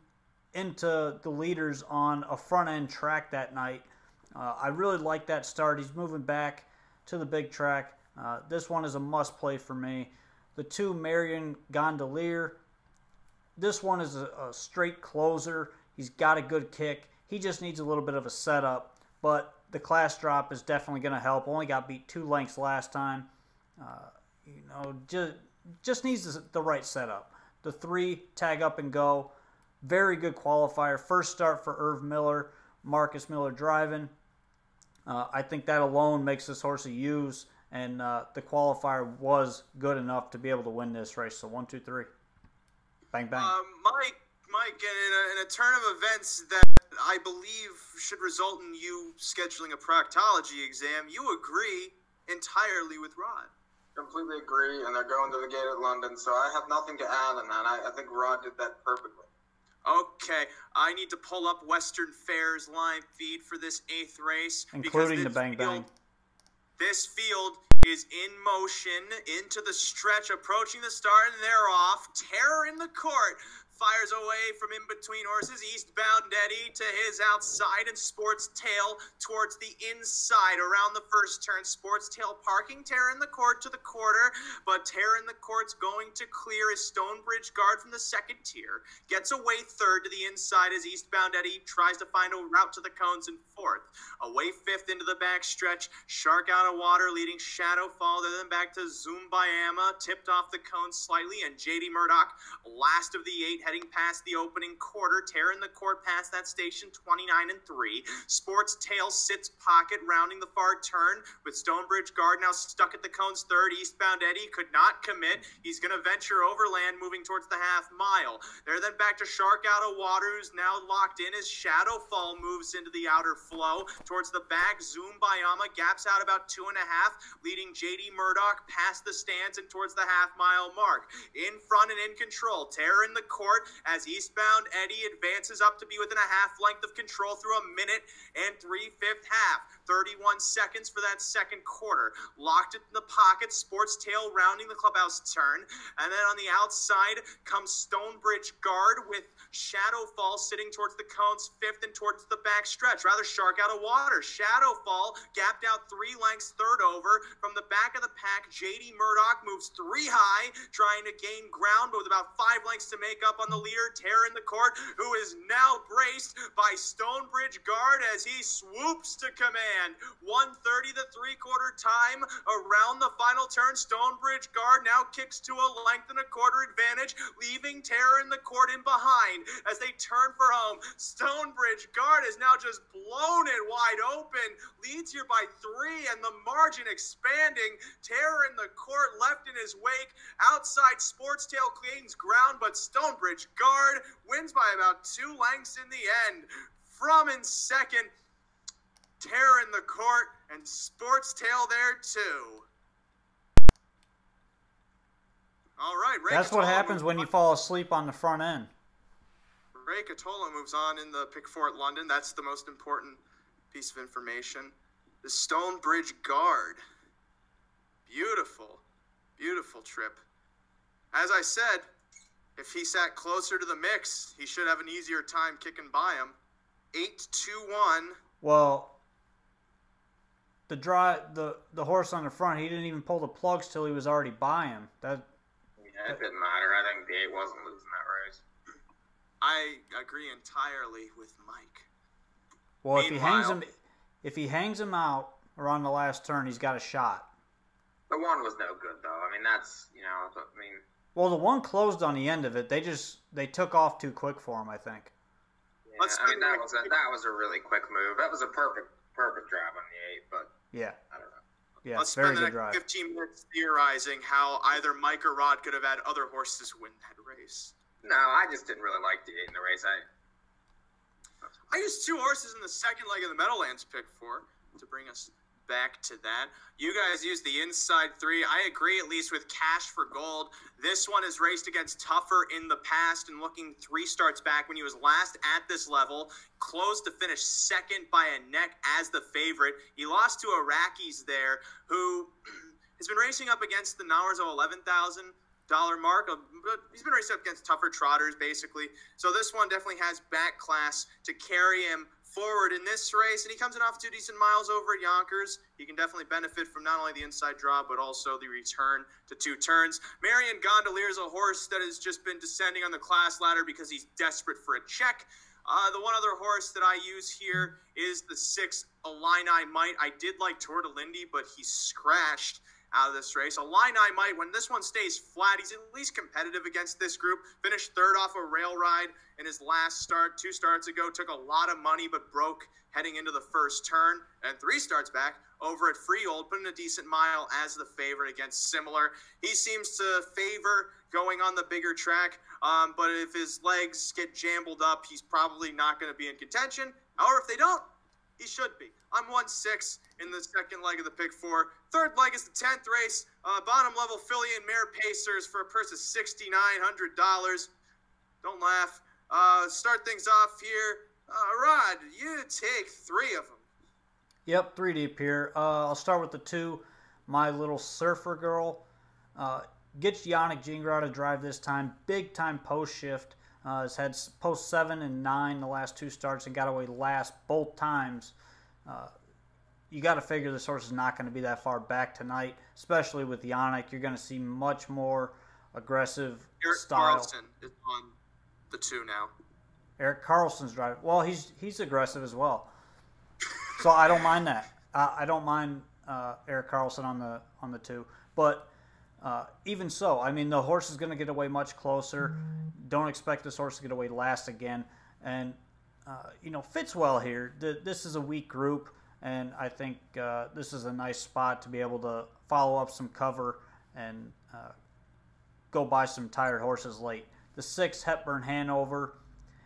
the leaders on a front-end track that night. I really like that start. He's moving back to the big track. This one is a must-play for me. The 2, Marion Gondolier. This one is a straight closer. He's got a good kick. He just needs a little bit of a setup, but the class drop is definitely going to help. Only got beat 2 lengths last time. Just needs the right setup. The 3, Tag Up and Go. Very good qualifier. First start for Irv Miller, Marcus Miller driving. I think that alone makes this horse a use, and the qualifier was good enough to be able to win this race. So 1, 2, 3. Bang, bang. Mike, in a turn of events that I believe should result in you scheduling a proctology exam, you agree entirely with Rod. Completely agree, and they're going to the gate at London, so I have nothing to add on that. I think Rod did that perfectly. Okay, I need to pull up Western Fair's live feed for this 8th race. Including the bang bang. This field is in motion into the stretch, approaching the start, and they're off. Terror in the court. Fires away from in between horses. Eastbound Eddie to his outside, and Sports Tail towards the inside around the first turn. Sports Tail parking Terror in the court to the quarter, but Terror in the court's going to clear his Stonebridge guard from the second tier. Gets away 3rd to the inside as Eastbound Eddie tries to find a route to the cones in 4th. Away 5th into the back stretch. Shark Out of Water leading Shadowfall, then back to Zumbayama, tipped off the cones slightly, and JD Murdoch, last of the 8, heading past the opening quarter. Terror in the court past that station, 29 and 3. Sports Tail sits pocket, rounding the far turn with Stonebridge guard now stuck at the cones 3rd. Eastbound Eddie could not commit. He's going to venture overland, moving towards the half mile. They're then back to Shark Out of Water, who's now locked in as Shadowfall moves into the outer flow. Towards the back, Zumbayama gaps out about 2.5, leading JD Murdoch past the stands and towards the half mile mark. In front and in control, Terror in the court court as Eastbound Eddie advances up to be within a half length of control through a minute and 3/5 half. 31 seconds for that second quarter. Locked it in the pocket, Sports Tail rounding the clubhouse turn. And then on the outside comes Stonebridge guard with Shadowfall sitting towards the cones, fifth and towards the back stretch. Rather shark out of water. Shadowfall gapped out 3 lengths, third over. From the back of the pack, JD Murdoch moves 3 high, trying to gain ground, but with about 5 lengths to make up on the leader, Terra in the court, who is now braced by Stonebridge guard as he swoops to command. 1:30 the 3/4 time around the final turn. Stonebridge guard now kicks to a length and a quarter advantage, leaving Terra in the court in behind as they turn for home. Stonebridge guard has now just blown it wide open, leads here by 3, and the margin expanding. Terra in the court left in his wake. Outside, Sports Tail gains ground, but Stonebridge guard wins by about 2 lengths in the end. From in second, Terra in the court, and Sports Tail there too. All right, Ray That's what Catola happens when you fall asleep on the front end. Ray Catola moves on in the pick 4 at London. That's the most important piece of information. The Stonebridge guard. Beautiful, beautiful trip. As I said, if he sat closer to the mix, he should have an easier time kicking by him. 8-2-1. Well, the horse on the front, he didn't even pull the plugs till he was already by him. Yeah, it didn't matter. I think the 8 wasn't losing that race. I agree entirely with Mike. Well, if he hangs him out around the last turn, he's got a shot. The 1 was no good, though. I mean, that's, Well, the 1 closed on the end of it. They took off too quick for him, I think. Yeah, that was a really quick move. That was a perfect drive on the 8, but yeah, I don't know. Yeah, Let's very spend the good drive. next 15 minutes theorizing how either Mike or Rod could have had other horses win that race. No, I just didn't really like the 8 in the race. I used 2 horses in the second leg of the Meadowlands pick 4 to bring us back to that. You guys used the inside 3. I agree, at least with Cash for Gold. This one has raced against Tougher in the past, and looking 3 starts back when he was last at this level, closed to finish second by a neck as the favorite. He lost to Iraqis there, who has been racing up against the Nauerzo $11,000 mark. But he's been racing up against tougher trotters, basically. So this one definitely has back class to carry him forward in this race, and he comes in off 2 decent miles over at Yonkers. He can definitely benefit from not only the inside draw, but also the return to 2 turns. Marion Gondolier is a horse that has just been descending on the class ladder because he's desperate for a check. The one other horse that I use here is the 6 Illini Might. I did like Tortolindi, but he's scratched out of this race. Illini Might, when this one stays flat, he's at least competitive against this group. Finished 3rd off a rail ride in his last start 2 starts ago. Took a lot of money, but broke heading into the first turn. And 3 starts back over at Freehold, put in a decent mile as the favorite against Similar. He seems to favor going on the bigger track, but if his legs get jambled up, he's probably not going to be in contention. However, if they don't, he should be. I'm 1-6 in the second leg of the pick 4. Third leg is the 10th race. Bottom level filly and mare pacers for a purse of $6,900. Don't laugh. Start things off here. Rod, you take 3 of them. Yep, 3 deep here. I'll start with the 2. My Little Surfer Girl. Gets Yannick Gingras to drive this time. Big time post shift. Has had post 7 and 9 the last 2 starts and got away last both times. You got to figure this horse is not going to be that far back tonight, especially with Yannick. You're going to see much more aggressive Eric style. Carlson is on the 2 now. Eric Carlson's driving. Well, he's aggressive as well, so I don't mind that. I don't mind Eric Carlson on the 2, but even so, I mean the horse is going to get away much closer. Don't expect this horse to get away last again, and fits well here. This is a weak group, and I think this is a nice spot to be able to follow up some cover and go buy some tired horses late. The 6 Hepburn Hanover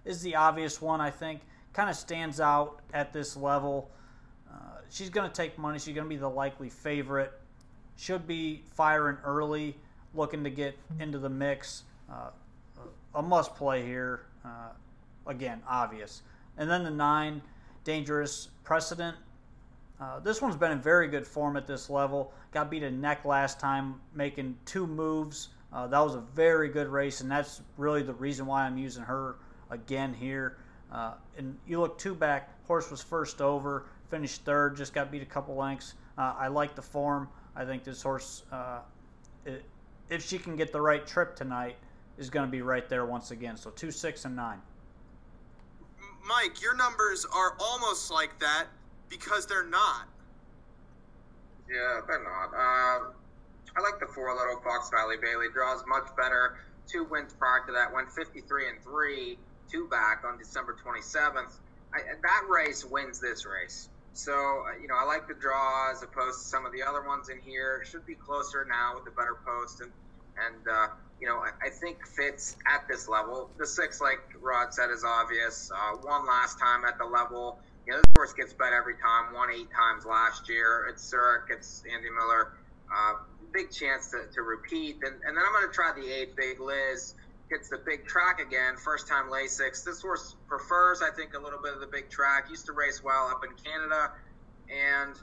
is the obvious one, I think. Kind of stands out at this level. She's going to take money. She's going to be the likely favorite. Should be firing early, looking to get into the mix. a must play here. Again, obvious. And then the 9, Dangerous Precedent. This one's been in very good form at this level. Got beat a neck last time, making 2 moves. That was a very good race, and that's really the reason why I'm using her again here. And you look 2 back, horse was first over, finished 3rd, just got beat a couple lengths. I like the form. I think this horse, if she can get the right trip tonight, is going to be right there once again. So 2, 6, and 9. Mike, your numbers are almost like that because they're not. Yeah, they're not. I like the 4 Little Fox Valley Bailey. Draws much better. 2 wins prior to that. Went 53-3, 2 back on December 27th. That race wins this race. So, I like the draw as opposed to some of the other ones in here. It should be closer now with the better post. And I think fits at this level. The 6, like Rod said, is obvious. Won last time at the level. This horse gets bet every time. Won 8 times last year. It's Zurich. It's Andy Miller. Big chance to repeat. And then I'm going to try the 8, Big Liz. Gets the big track again. First time Lasix. This horse prefers, I think, a little bit of the big track. Used to race well up in Canada. And,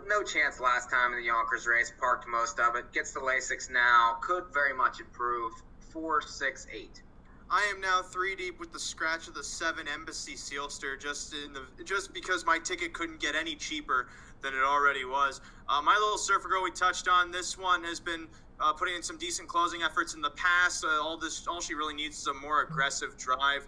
no chance last time in the Yonkers race. Parked most of it. Gets the Lasix now. Could very much improve. 4, 6, 8. I am now 3 deep with the scratch of the 7 Embassy Sealster just because my ticket couldn't get any cheaper than it already was. My Little Surfer Girl we touched on. This one has been putting in some decent closing efforts in the past. All she really needs is a more aggressive drive.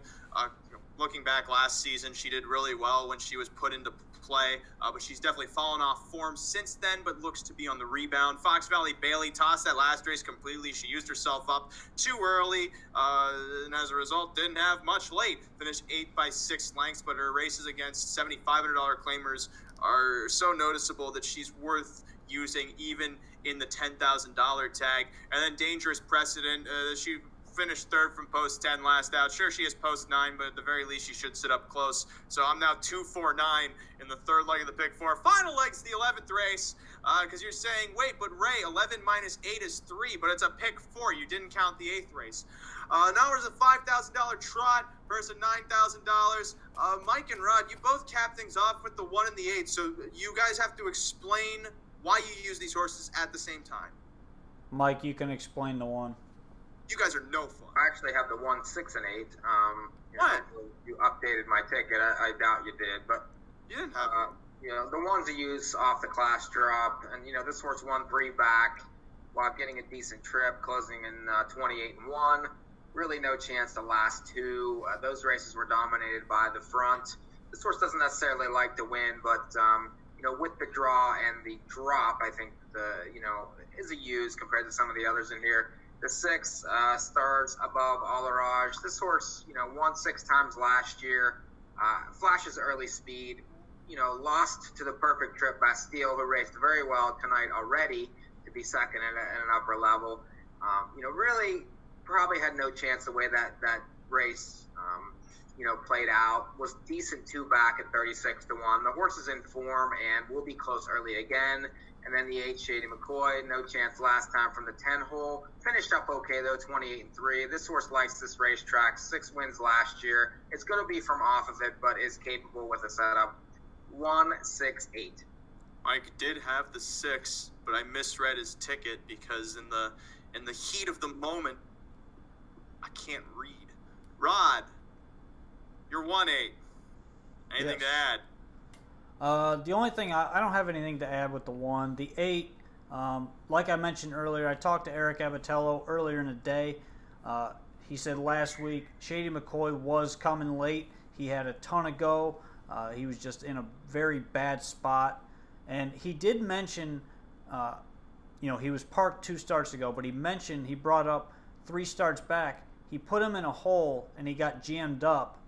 Looking back last season, she did really well when she was put into play, but she's definitely fallen off form since then, but looks to be on the rebound. Fox Valley Bailey tossed that last race completely. She used herself up too early, and as a result, didn't have much late. Finished 8 by 6 lengths, but her races against $7,500 claimers are so noticeable that she's worth using even in the $10,000 tag. And then Dangerous Precedent, she finished 3rd from post 10 last out. Sure, she has post 9, but at the very least, she should sit up close. So I'm now 2, 4, 9 in the 3rd leg of the Pick 4. Final leg's the 11th race, because you're saying, wait, but Ray, 11 minus 8 is 3, but it's a Pick 4. You didn't count the 8th race. Now there's a $5,000 trot versus $9,000. Mike and Rod, you both cap things off with the 1 and the 8, so you guys have to explain why you use these horses at the same time. Mike, you can explain the 1. You guys are no fun. I actually have the 1, 6, and 8. What? You updated my ticket. I doubt you did, but You didn't have the ones you use off the class drop, and this horse won 3 back while getting a decent trip, closing in 28-1. Really no chance the last 2. Those races were dominated by the front. This horse doesn't necessarily like to win, but with the draw and the drop, I think is a use compared to some of the others in here. The 6 stars above Alarage. This horse, won 6 times last year. Flashes early speed. Lost to the perfect trip Bastille, who raced very well tonight already to be second at an upper level. Really probably had no chance the way that race, played out. Was decent 2 back at 36-1. The horse is in form and will be close early again. And then the 8, Shady McCoy, no chance last time from the 10 hole. Finished up okay, though, 28-3. This horse likes this racetrack. 6 wins last year. It's going to be from off of it, but is capable with a setup. 1, 6, 8. Mike did have the 6, but I misread his ticket because in the heat of the moment, I can't read. Rod, you're 1-8. Anything Yes. to add? The only thing, I don't have anything to add with the 1. The 8, like I mentioned earlier, I talked to Eric Abatello earlier in the day. He said last week Shady McCoy was coming late. He had a ton of go. He was just in a very bad spot. And he did mention, he was parked 2 starts ago, but he brought up 3 starts back. He put him in a hole, and he got jammed up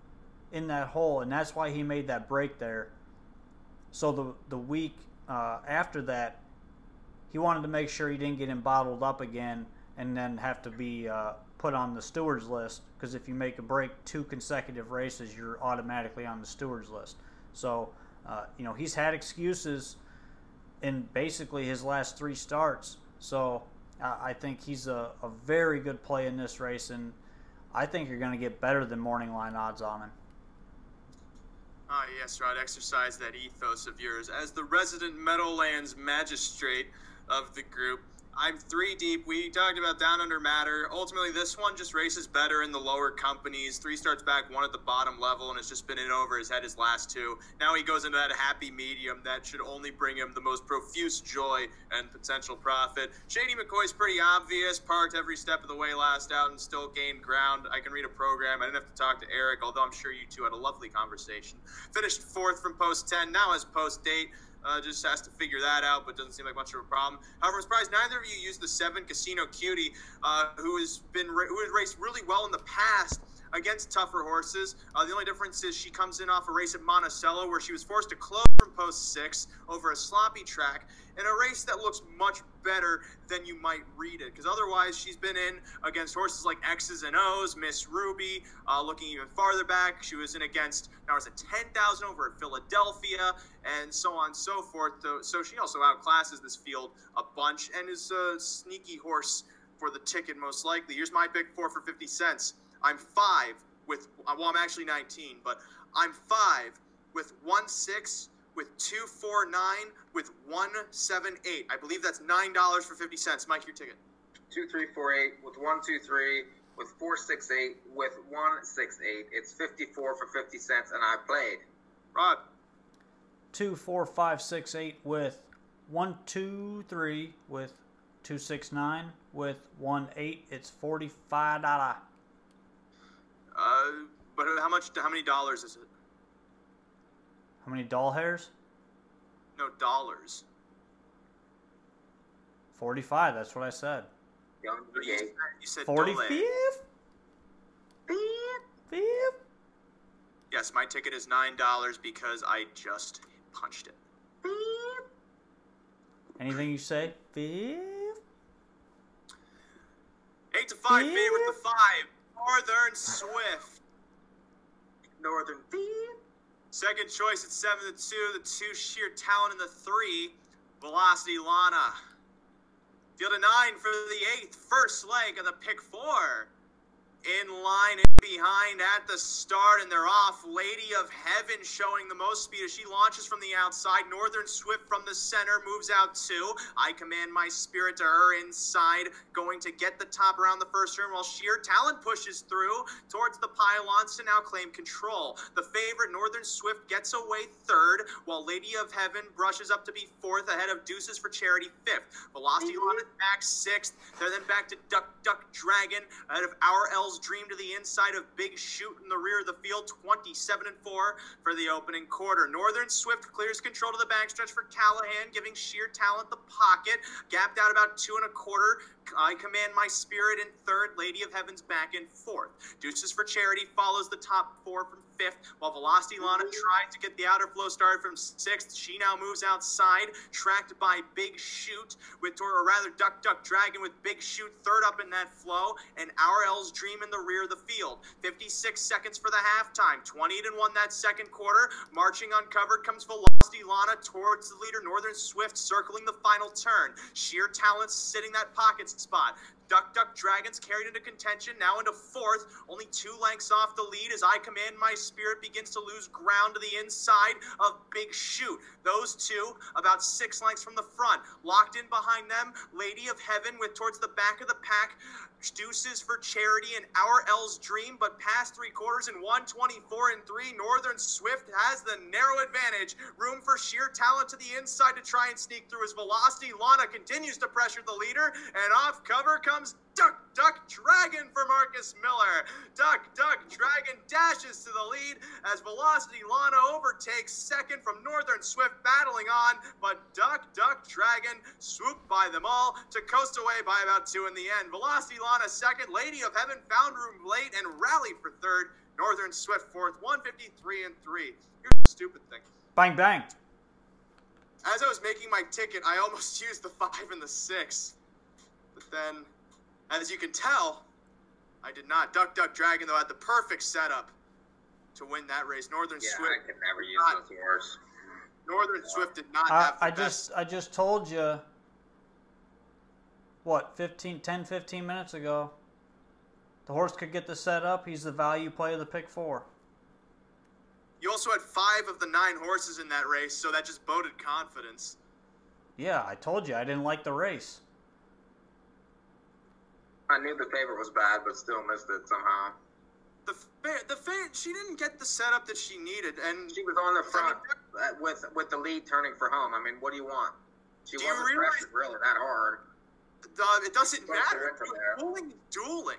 in that hole, and that's why he made that break there. So the week after that, he wanted to make sure he didn't get him bottled up again and then have to be put on the stewards list, because if you make a break 2 consecutive races, you're automatically on the stewards list. So, he's had excuses in basically his last 3 starts. So, I think he's a very good play in this race, and I think you're going to get better than morning line odds on him. Yes, Rod, exercise that ethos of yours. As the resident Meadowlands magistrate of the group, I'm 3 deep. We talked about Down Under Matter. Ultimately, this one just races better in the lower companies. 3 starts back, 1 at the bottom level, and has just been in over his head his last 2. Now he goes into that happy medium that should only bring him the most profuse joy and potential profit. Shady McCoy's pretty obvious. Parked every step of the way last out and still gained ground. I can read a program. I didn't have to talk to Eric, although I'm sure you two had a lovely conversation. Finished 4th from post 10. Now has post 8. Just has to figure that out, but doesn't seem like much of a problem. However, I'm surprised neither of you used the 7 Casino Cutie, who has raced really well in the past against tougher horses. The only difference is she comes in off a race at Monticello where she was forced to close from post 6 over a sloppy track in a race that looks much better than you might read it, because otherwise she's been in against horses like X's and O's, Miss Ruby, looking even farther back. She was in against, now it's a 10,000 over at Philadelphia, and so on and so forth. So she also outclasses this field a bunch and is a sneaky horse for the ticket most likely. Here's my big 4 for 50 cents. I'm 5 with, well, I'm actually 19, but I'm 5 with 1-6, with 2-4-9, with 1-7-8. I believe that's $9 for 50 cents. Mike, your ticket. 2-3-4-8 with 1-2-3 with 4-6-8 with 1-6-8. It's 54 for 50 cents, and I played. Rod. 2, 4, 5, 6, 8 with 1, 2, 3 with 2, 6, 9 with 1, 8. It's $45. But how many dollars is it? How many doll hairs? No, dollars. 45, that's what I said. You said 45? Fifth? Yes, my ticket is $9 because I just punched it. Anything you say? 5? 8 to 5, fade with the 5. Northern Swift. Northern Second choice at 7 to 2. The 2 Sheer Talent and the 3 Velocity Lana. Field of 9 for the 8th. First leg of the pick 4. In line and behind at the start, and they're off. Lady of Heaven showing the most speed as she launches from the outside. Northern Swift from the center moves out 2. I Command My Spirit to her inside, going to get the top around the first turn, while Sheer Talent pushes through towards the pylons to now claim control. The favorite, Northern Swift, gets away 3rd, while Lady of Heaven brushes up to be 4th ahead of Deuces for Charity 5th. Velocity Lana back 6th. They're then back to Duck Duck Dragon ahead of Our L's Dream to the inside of Big Shoot in the rear of the field, 27-4 for the opening quarter. Northern Swift clears control to the backstretch for Callahan, giving Sheer Talent the pocket. Gapped out about 2 1/4. I Command My Spirit in 3rd. Lady of Heaven's back in 4th. Deuces for Charity follows the top 4 from 5th, while Velocity Lana tries to get the outer flow started from 6th. She now moves outside, tracked by Big Shoot, or rather Duck Duck Dragon with Big Shoot 3rd up in that flow, and Our L's Dream in the rear of the field. 56 seconds for the halftime. 28-1 that second quarter. Marching uncovered comes Velocity Lana towards the leader. Northern Swift circling the final turn. Sheer Talent sitting that pocket spot. Duck Duck Dragons carried into contention, now into 4th, only 2 lengths off the lead as I Command My Spirit begins to lose ground to the inside of Big Shoot. Those 2 about 6 lengths from the front. Locked in behind them, Lady of Heaven with towards the back of the pack. Deuces for Charity and Our L's Dream, but past 3/4 in 1:24-3. Northern Swift has the narrow advantage. Room for Sheer Talent to the inside to try and sneak through as Velocity Lana continues to pressure the leader, and off cover comes Duck Duck Dragon for Marcus Miller. Duck Duck Dragon dashes to the lead as Velocity Lana overtakes 2nd from Northern Swift battling on, but Duck Duck Dragon swooped by them all to coast away by about 2 in the end. Velocity Lana 2nd. Lady of Heaven found room late and rallied for 3rd. Northern Swift 4th, 1:53-3. Here's the stupid thing. Bang, bang. As I was making my ticket, I almost used the 5 and the 6. But then, as you can tell, I did not. Duck Duck Dragon, though, had the perfect setup to win that race. Northern Swift. I could never use those words. Northern Swift did not have the I just told you what, 10, 15 minutes ago. The horse could get the set up. He's the value play of the pick 4. You also had 5 of the 9 horses in that race, so that just boded confidence. Yeah, I told you I didn't like the race. I knew the favorite was bad, but still missed it somehow. She didn't get the setup that she needed, and she was on the front with the lead turning for home. I mean, what do you want? She wasn't pressured really that hard. It doesn't matter. Dueling is dueling.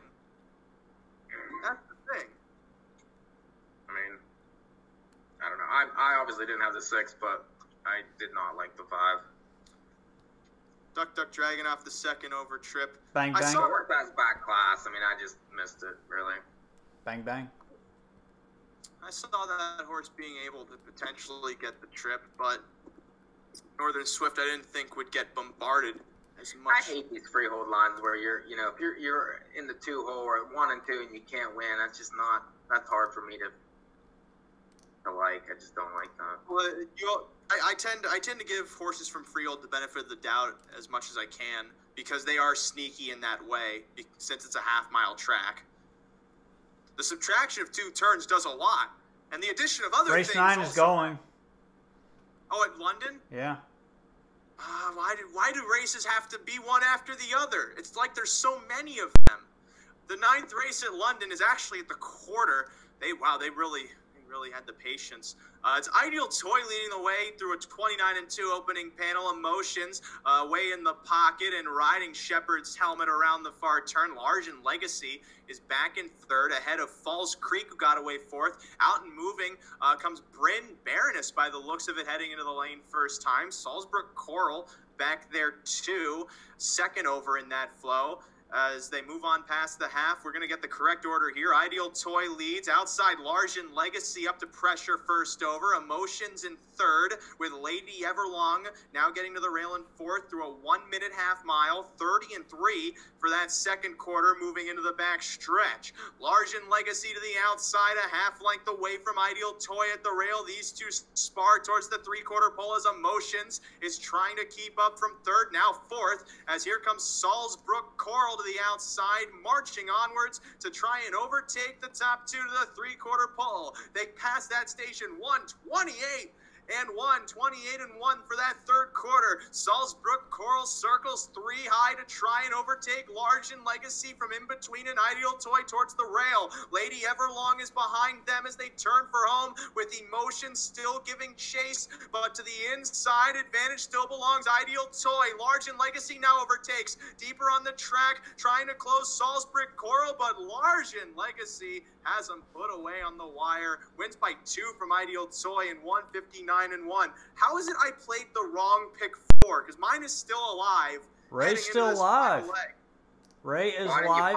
That's the thing. I mean, I don't know. I obviously didn't have the 6, but I did not like the 5. Duck Duck Dragon off the second over trip. Bang bang. I saw it as back class. I mean, I just missed it really. Bang bang. I saw that horse being able to potentially get the trip, but Northern Swift I didn't think would get bombarded as much. I hate these freehold lines where you're, you know, if you're in the 2 hole or 1 and 2 and you can't win. That's just not. That's hard for me to like. I just don't like that. Well, I tend to give horses from freehold the benefit of the doubt as much as I can because they are sneaky in that way since it's a half-mile track. The subtraction of 2 turns does a lot, and the addition of other Race things. Race 9 is going. Oh, at London? Yeah. Why do races have to be one after the other? It's like there's so many of them. The 9th race at London is actually at the quarter. They really had the patience. It's Ideal Toy leading the way through a 29-2 opening panel. Emotions way in the pocket and riding Shepherd's Helmet around the far turn. Largen Legacy is back in 3rd ahead of Falls Creek, who got away 4th. Out and moving comes Bryn Baroness by the looks of it, heading into the lane first time. Salzbrook Coral back there too, second over in that flow. As they move on past the half, we're going to get the correct order here. Ideal Toy leads. Outside, Largen Legacy up to pressure first over. Emotions in 3rd with Lady Everlong now getting to the rail in 4th through a 1-minute half mile. 30-3 for that second quarter, moving into the back stretch. Largen Legacy to the outside, a half length away from Ideal Toy at the rail. These two spar towards the 3/4 pole as Emotions is trying to keep up from 3rd, now 4th, as here comes Salzbrook Coral to the outside, marching onwards to try and overtake the top 2 to the 3/4 pole. They pass that station 1:28 and 1:28 for that 3rd quarter. Salzbrook Coral circles 3 high to try and overtake Largen Legacy from in between an Ideal Toy towards the rail. Lady Everlong is behind them as they turn for home, with Emotion still giving chase, but to the inside, advantage still belongs Ideal Toy. Largen Legacy now overtakes deeper on the track, trying to close Salzbrook Coral, but Largen Legacy has him put away on the wire. Wins by 2 from Ideal Toy in 1:59-1. How is it I played the wrong pick 4? Because mine is still alive. Ray's still alive. Ray is live.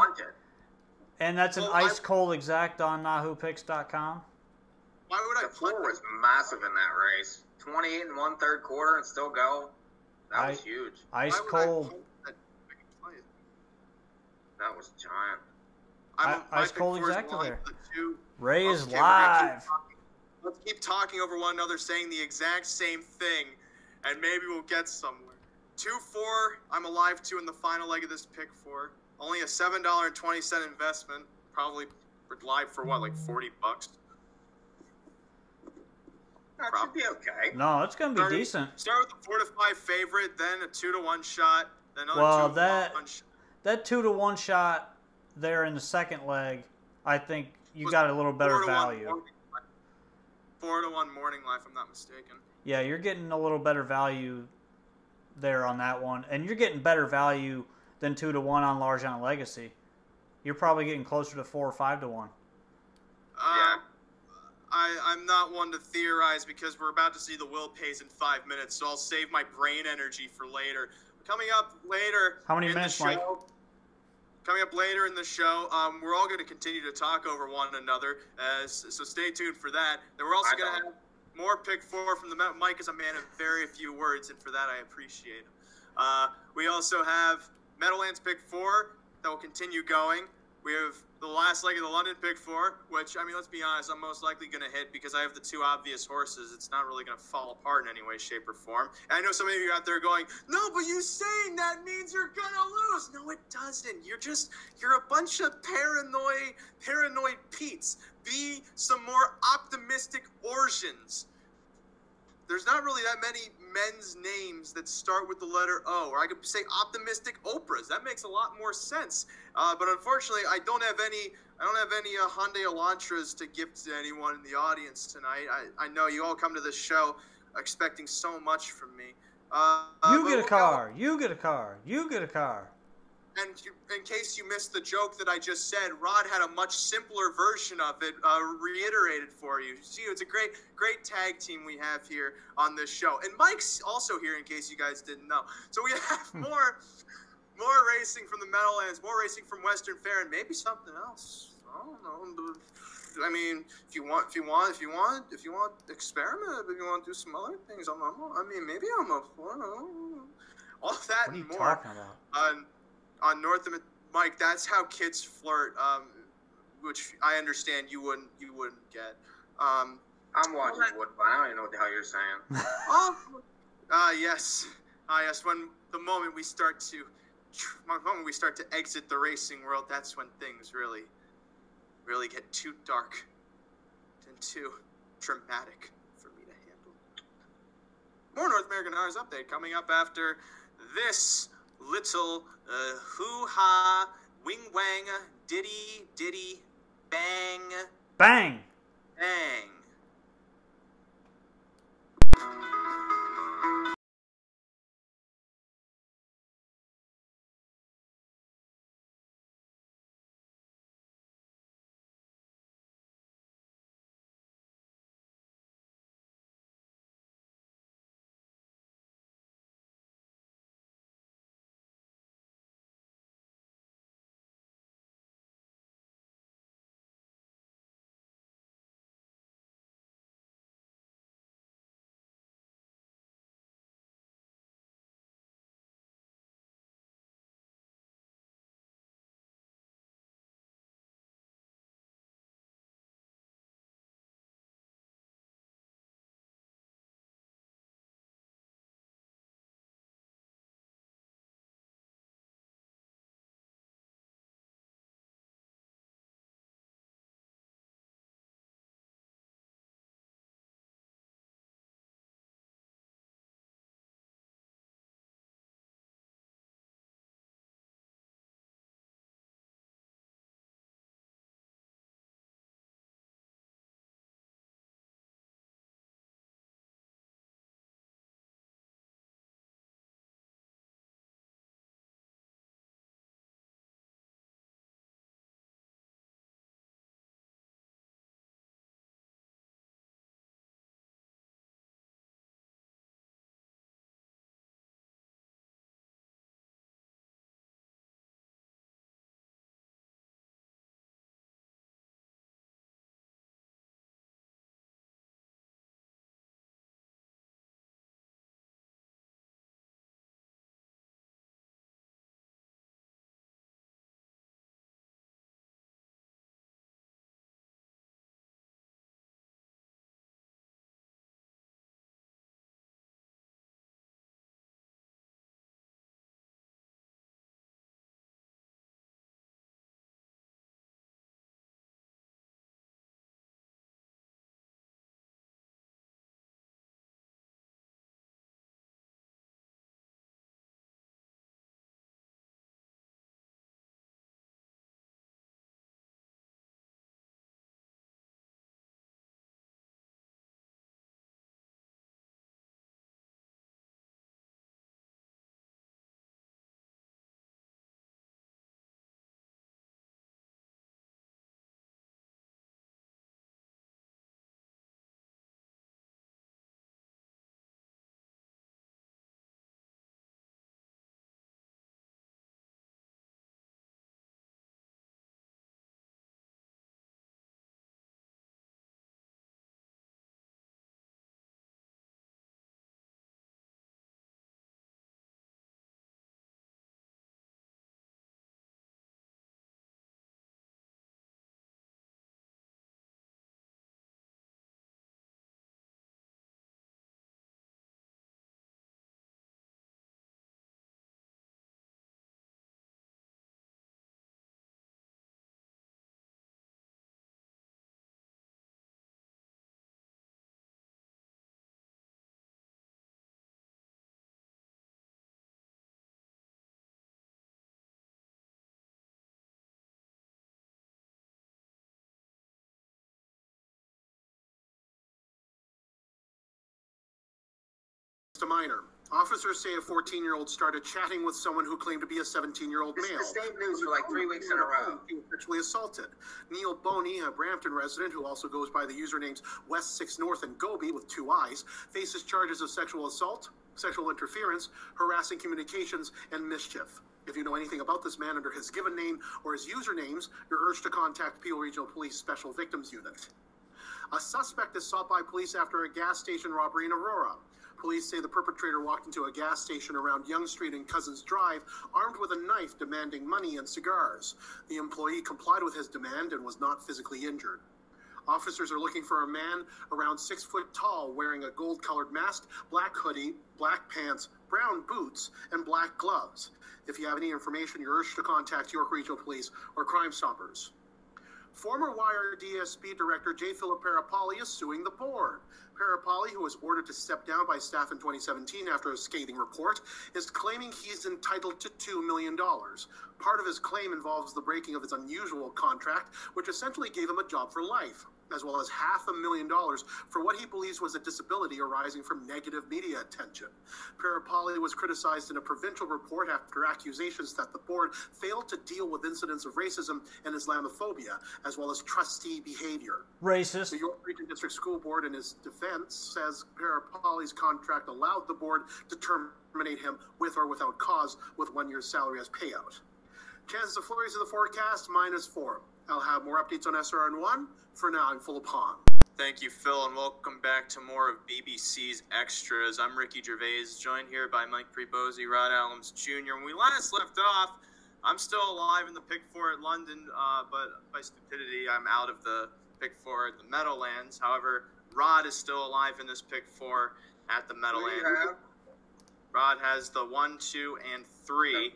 And that's an ice cold exact on NAHUpicks.com. Why would I The floor was massive in that race. 28 and 1/3 quarter and still go. That was huge. Ice cold. That was giant. Ice cold exactly there. Ray is live. Let's keep talking over one another, saying the exact same thing, and maybe we'll get somewhere. 2-4, I'm alive 2 in the final leg of this pick 4. Only a $7.20 investment. Probably live for what, like $40? That should be okay. No, it's gonna be decent. Start with a 4-5 favorite, then a 2-1 shot, then another 2-1 shot. That 2-1 shot there in the second leg, I think you got a little better value. 4-1 Morning Life, if I'm not mistaken. Yeah, you're getting a little better value there on that one, and you're getting better value than 2-1 on Largen Legacy. You're probably getting closer to 4 or 5-1. Yeah. I'm not one to theorize because we're about to see the Will Pays in 5 minutes, so I'll save my brain energy for later. Coming up later. How many minutes, Mike? Coming up later in the show, we're all going to continue to talk over one another, so stay tuned for that. Then we're also going to have more pick 4 from the Mike is a man of very few words, and for that I appreciate him. We also have Meadowlands pick 4 that will continue going. We have the last leg of the London Pick 4, which, I mean, let's be honest, I'm most likely going to hit because I have the two obvious horses. It's not really going to fall apart in any way, shape, or form. And I know some of you out there going, no, but you saying that means you're going to lose. No, it doesn't. You're a bunch of paranoid Petes. Be some more optimistic Orsians. There's not really that many men's names that start with the letter O, or I could say optimistic Oprahs. That makes a lot more sense. But unfortunately, I don't have any Hyundai Elantras to give to anyone in the audience tonight. I know you all come to this show expecting so much from me. You get a car. You get a car. You get a car. And in case you missed the joke that I just said, Rod had a much simpler version of it reiterated for you. See, it's a great tag team we have here on this show. And Mike's also here in case you guys didn't know. So we have more racing from the Meadowlands, more racing from Western Fair, and maybe something else. I don't know. I mean, if you want, experiment. If you want to do some other things, maybe I'm up for all that and more. What are you talking about? On North America, Mike, that's how kids flirt, which I understand you wouldn't get. I'm watching Woodbine. I don't even know what the hell you're saying. Yes. Yes. When the moment we start to exit the racing world, that's when things really get too dark and too dramatic for me to handle. More North American Honors Update coming up after this little hoo-ha, wing-wang, diddy, bang. Bang! Bang. a minor. Officers say a 14-year-old started chatting with someone who claimed to be a 17-year-old male. This is the same news for like 3 weeks in a row. He was sexually assaulted. Neil Boney, a Brampton resident who also goes by the usernames West 6 North and Goby with 2 eyes, faces charges of sexual assault, sexual interference, harassing communications, and mischief. If you know anything about this man under his given name or his usernames, you're urged to contact Peel Regional Police Special Victims Unit. A suspect is sought by police after a gas station robbery in Aurora. Police say the perpetrator walked into a gas station around Yonge Street and Cousins Drive, armed with a knife demanding money and cigars. The employee complied with his demand and was not physically injured. Officers are looking for a man around 6 foot tall, wearing a gold-colored mask, black hoodie, black pants, brown boots, and black gloves. If you have any information, you're urged to contact York Regional Police or Crime Stoppers. Former Wire DSP Director J. Philip Parapoli is suing the board. Parapoli, who was ordered to step down by staff in 2017 after a scathing report, is claiming he's entitled to $2 million. Part of his claim involves the breaking of his unusual contract, which essentially gave him a job for life, as well as $500,000 for what he believes was a disability arising from negative media attention. Parapoli was criticized in a provincial report after accusations that the board failed to deal with incidents of racism and Islamophobia, as well as trustee behavior. Racist. The York Region District School Board, in his defense, says Parapoli's contract allowed the board to terminate him with or without cause with 1 year's salary as payout. Chances of flurries in the forecast, -4. I'll have more updates on SRN1. For now, I'm full of pong. Thank you, Phil, and welcome back to more of BBC's Extras. I'm Ricky Gervais, joined here by Mike Prebosi, Rod Allums Jr. When we last left off, I'm still alive in the Pick 4 at London, but by stupidity, I'm out of the Pick 4 at the Meadowlands. However, Rod is still alive in this Pick 4 at the Meadowlands. Rod has the 1, 2, and 3.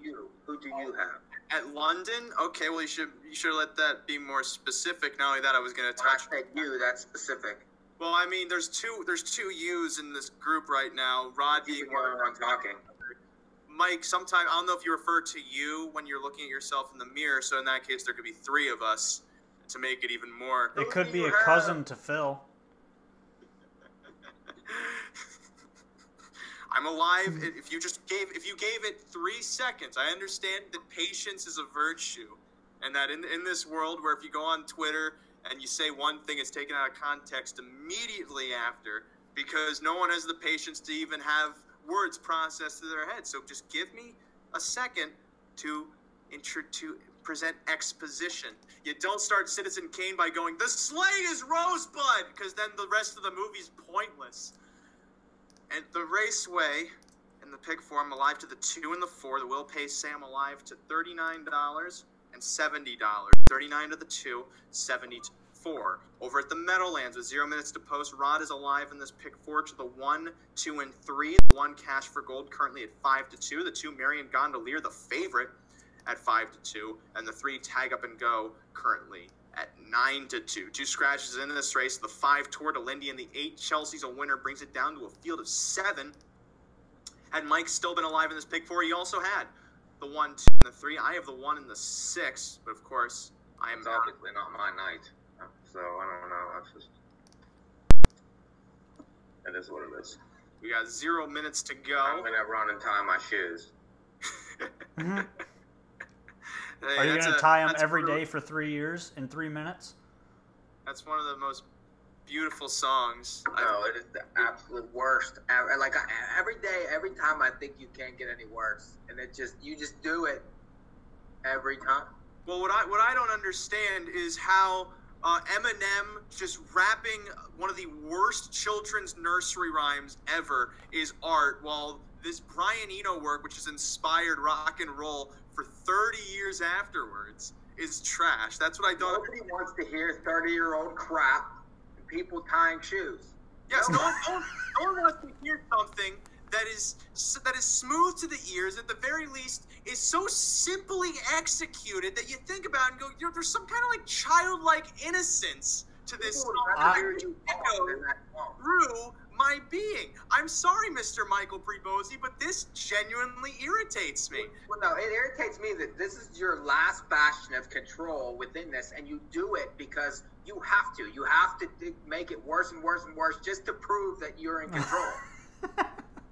Who do you have? At London? Okay, well, you should let that be more specific. Not only that, I was going to touch. When I said you, that's specific. Well, I mean, there's two U's in this group right now. Rod being one. I'm talking. Mike, sometimes I don't know if you refer to you when you're looking at yourself in the mirror. So in that case, there could be 3 of us to make it even more. It could be a cousin to Phil. I'm alive. If you gave it 3 seconds, I understand that patience is a virtue, and that in this world where if you go on Twitter and you say one thing, it's taken out of context immediately after, because no one has the patience to even have words processed through their head. So just give me a second to present exposition. You don't start Citizen Kane by going, "The sleigh is Rosebud," because then the rest of the movie's pointless. And the Raceway in the Pick 4, I'm alive to the 2 and the 4. The Will Pace say I'm alive to $39 and $70. 39 to the 2, 70 to 4. Over at the Meadowlands with 0 minutes to post, Rod is alive in this Pick 4 to the 1, 2, and 3. The 1 Cash for Gold currently at 5 to 2. The 2 Marion Gondolier, the favorite, at 5 to 2. And the 3 Tag Up and Go currently at 9 to 2. 2 scratches in this race. The 5 Tour de Lindy and the 8 Chelsea's a winner brings it down to a field of 7. Had Mike still been alive in this Pick 4, he also had the 1, 2, and the 3. I have the 1 and the 6, but of course, I am It's obviously not my night. So, I don't know. That's just... It is what it is. We got 0 minutes to go. I'm going to run and tie my shoes. Hey, Are you going to tie them every day for 3 years in 3 minutes? That's one of the most beautiful songs. No, it is the absolute worst. Like every day, every time I think you can't get any worse, and you just do it every time. Well, what I don't understand is how Eminem just rapping one of the worst children's nursery rhymes ever is art, while this Brian Eno work, which has inspired rock and roll for 30 years afterwards, is trash. That's what I don't. Nobody wants to hear 30-year-old crap and people tying shoes. Yes, no one wants to hear something that is smooth to the ears, at the very least, is so simply executed that you think about it and go, there's some kind of like childlike innocence to this song through my being. I'm sorry, Mr. Michael Prebosi, but this genuinely irritates me. Well, no, it irritates me that this is your last bastion of control within this, and you do it because you have to. You have to make it worse and worse and worse just to prove that you're in control.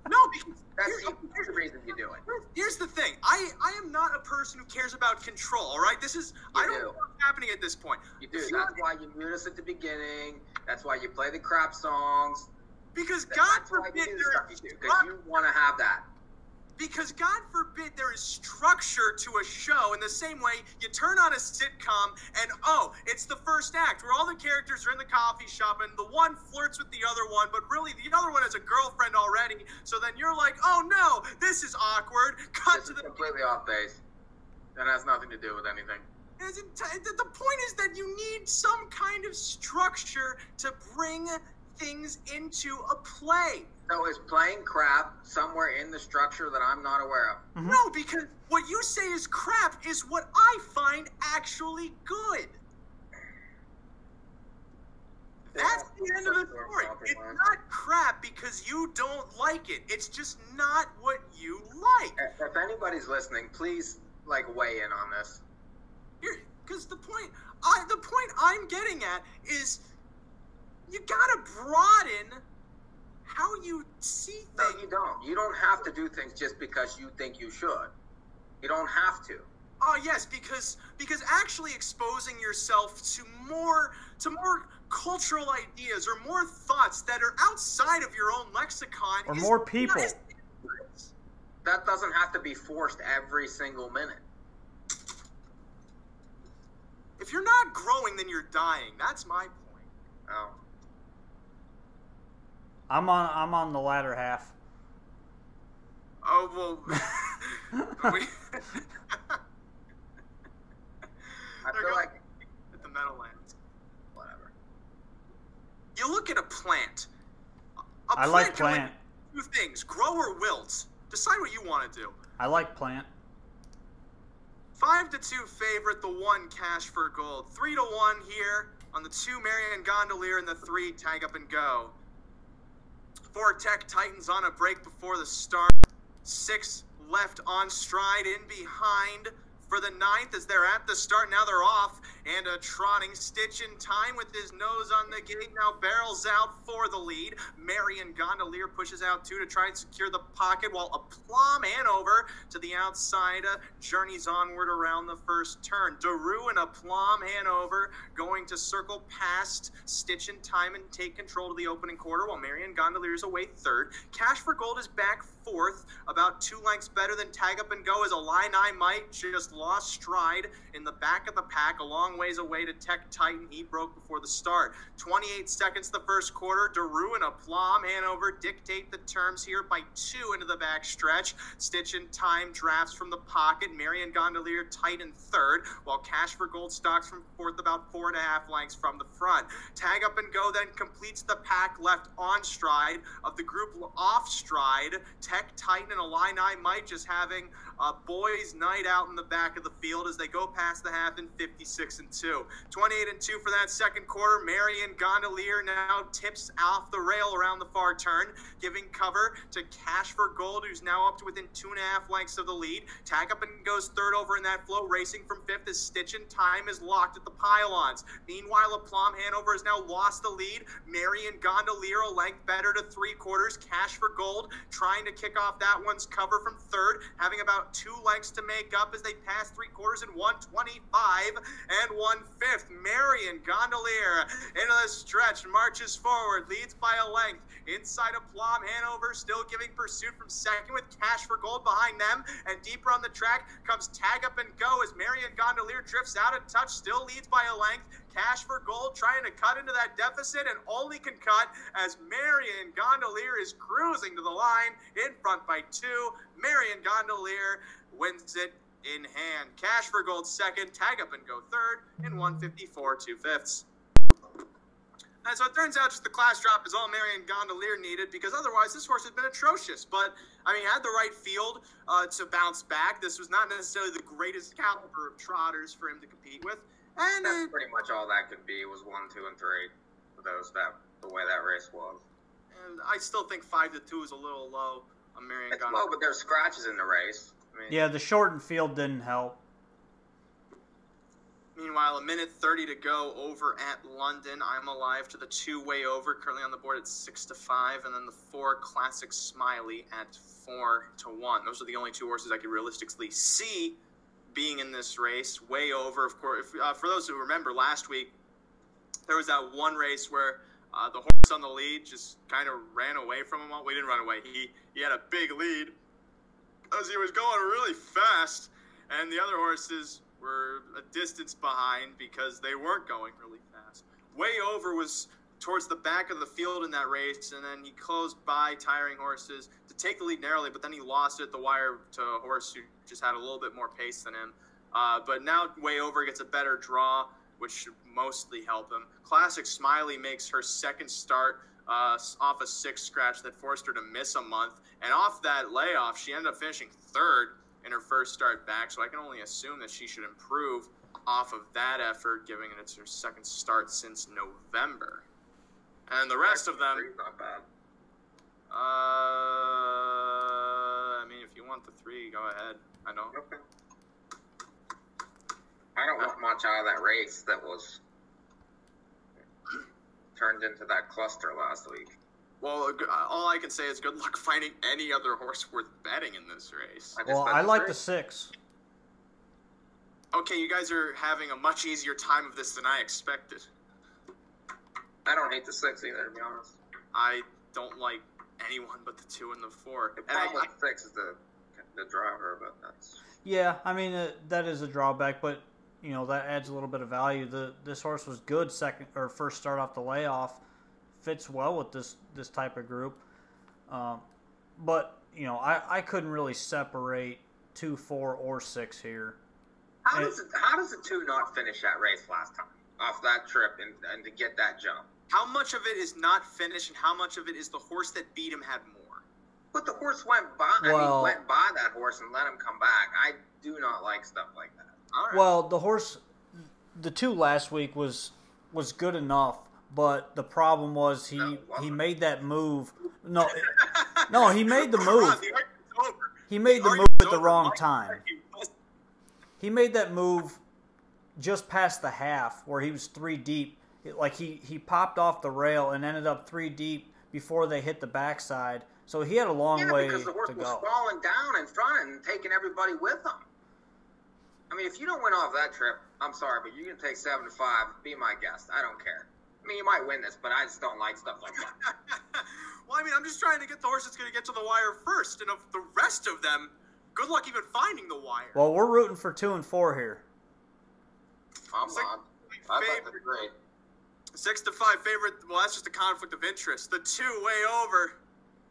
No, because That's the reason you do it. Here's the thing. I am not a person who cares about control, all right? I don't know what's happening at this point. You do. That's why you mute us at the beginning. That's why you play the crap songs. Because God forbid because you want to have that. Because God forbid there is structure to a show in the same way you turn on a sitcom and, it's the first act where all the characters are in the coffee shop and the one flirts with the other one, but really the other one has a girlfriend already. So then you're like, oh no, this is awkward. This is completely off base. That has nothing to do with anything. The point is that you need some kind of structure to bring things into a play. So is playing crap somewhere in the structure that I'm not aware of? Mm-hmm. No, because what you say is crap is what I find actually good. That's the end of the story. It's not crap because you don't like it. It's just not what you like. If anybody's listening, please weigh in on this. Because the point I'm getting at is you gotta broaden how you see things. No, you don't. You don't have to do things just because you think you should. You don't have to. Oh yes, because actually exposing yourself to more cultural ideas or more thoughts that are outside of your own lexicon or more people. That doesn't have to be forced every single minute. If you're not growing, then you're dying. That's my point. Oh. I'm on the latter half. Oh well. I feel like at the Meadowlands. Whatever. You look at a plant. I like plant. Two things: grow or wilt. Decide what you want to do. I like plant. 5-2 favorite, the 1 cash for gold. 3-1 here on the 2 Marion Gondolier and the 3 tag up and go. 4 Tech Titans on a break before the start. 6 left on stride in behind for the 9th as they're at the start. Now they're off and a trotting Stitch in time with his nose on the gate. Now barrels out for the lead. Marion Gondolier pushes out 2 to try and secure the pocket while a Plum Hanover to the outside journeys onward around the first turn. Daru and a Plum Hanover going to circle past Stitch in time and take control of the opening quarter while Marion Gondolier is away 3rd. Cash for Gold is back 4th, about 2 lengths better than Tag Up and Go as Illini Might just lost stride in the back of the pack, a long ways away to Tech Titan. He broke before the start. 28 seconds the first quarter. Daru and a Plum Hanover dictate the terms here by 2 into the back stretch. Stitch in time drafts from the pocket. Marion Gondolier tight in 3rd, while Cash for Gold stalks from 4th about 4.5 lengths from the front. Tag Up and Go then completes the pack left on stride of the group off stride. Tech Titan and Illini Might just having a boys' night out in the back of the field as they go past the half in 56-2. 28-2 for that second quarter. Marion Gondolier now tips off the rail around the far turn, giving cover to Cash for Gold, who's now up to within 2.5 lengths of the lead. Tag Up and Goes 3rd over in that flow, racing from 5th as Stitch in time is locked at the pylons. Meanwhile, a Plum Hanover has now lost the lead. Marion Gondolier a length better to 3/4. Cash for Gold trying to kick off that one's cover from 3rd, having about 2 lengths to make up as they pass 3/4 in 1:25 and 1/5. Marion Gondolier into the stretch, marches forward, leads by a length. Inside of Plum Hanover, still giving pursuit from 2nd with Cash for Gold behind them. And deeper on the track comes Tag Up and Go as Marion Gondolier drifts out of touch, still leads by a length. Cash for Gold trying to cut into that deficit and only can cut as Marion Gondolier is cruising to the line in front by 2. Marion Gondolier wins it in hand. Cash for Gold 2nd, Tag Up and Go 3rd in 1:54 2/5. And so it turns out just the class drop is all Marion Gondolier needed, because otherwise this horse has been atrocious. But, I mean, had the right field to bounce back. This was not necessarily the greatest caliber of trotters for him to compete with. And that's pretty much all that could be, was 1, 2, and 3. For those, the way that race was. And I still think 5-2 is a little low on Marion Gondolier. It's low, but there's scratches in the race. I mean, Yeah, the shortened field didn't help. Meanwhile, 1:30 to go over at London. I'm Alive to the 2 Way Over, currently on the board at 6-5, and then the 4 Classic Smiley at 4-1. Those are the only 2 horses I could realistically see being in this race. Way Over, of course. For those who remember, last week there was that one race where the horse on the lead just kind of ran away from him. Well, we didn't run away. He had a big lead as he was going really fast, and the other horses were a distance behind because they weren't going really fast. Way Over was towards the back of the field in that race, and then he closed by tiring horses to take the lead narrowly, but then he lost it at the wire to a horse who just had a little bit more pace than him. But now Way Over gets a better draw, which should mostly help him. Classic Smiley makes her second start off a 6 scratch that forced her to miss a month, and off that layoff, she ended up finishing 3rd in her first start back, so I can only assume that she should improve off of that effort, given it's her second start since November. And the rest of them... Not bad. I mean, if you want the 3, go ahead. I don't. Okay. I don't want much out of that race that was turned into that cluster last week. Well, all I can say is good luck finding any other horse worth betting in this race. Well, I like the 6. Okay, you guys are having a much easier time of this than I expected. I don't hate the 6 either, to be honest. I don't like anyone but the 2 and the 4. The problem with 6 is the driver, but that's... Yeah, I mean, that is a drawback, but, you know, that adds a little bit of value. This horse was good first start off the layoff. Fits well with this type of group. But, you know, I couldn't really separate 2, 4, or 6 here. How does the 2 not finish that race last time off that trip and to get that jump? How much of it is not finished and how much of it is the horse that beat him had more? But the horse went by. Well, went by that horse and let him come back. I do not like stuff like that. All right. Well, the horse, the 2 last week was good enough, but the problem was he made that move. No, he made the move. He made the move at the wrong time. He made that move just past the half where he was 3 deep. Like he popped off the rail and ended up 3 deep before they hit the backside. So he had a long way to go. Because the horse was falling down in front and taking everybody with him. I mean, if you don't win off that trip, I'm sorry, but you can take 7-5. Be my guest. I don't care. I mean, you might win this, but I just don't like stuff like that. Well, I mean, I'm just trying to get the horse that's going to get to the wire first, and of the rest of them, good luck even finding the wire. Well, we're rooting for 2 and 4 here. I'm not. I thought that's great. 6-5 favorite. Well, that's just a conflict of interest. The 2 Way Over.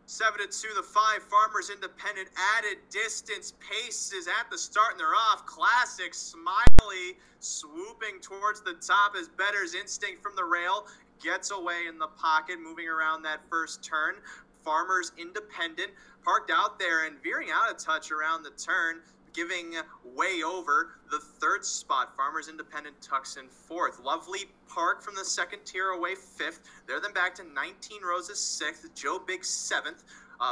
7-2. The 5 Farmers Independent. Added distance. Pace is at the start and they're off. Classic Smiley swooping towards the top as Better's Instinct from the rail gets away in the pocket, moving around that first turn. Farmers Independent parked out there and veering out a touch around the turn, giving Way Over the 3rd spot. Farmers Independent tucks in 4th. Lovely Park from the 2nd tier away 5th. They're then back to 19 Roses 6th. Joe Big 7th,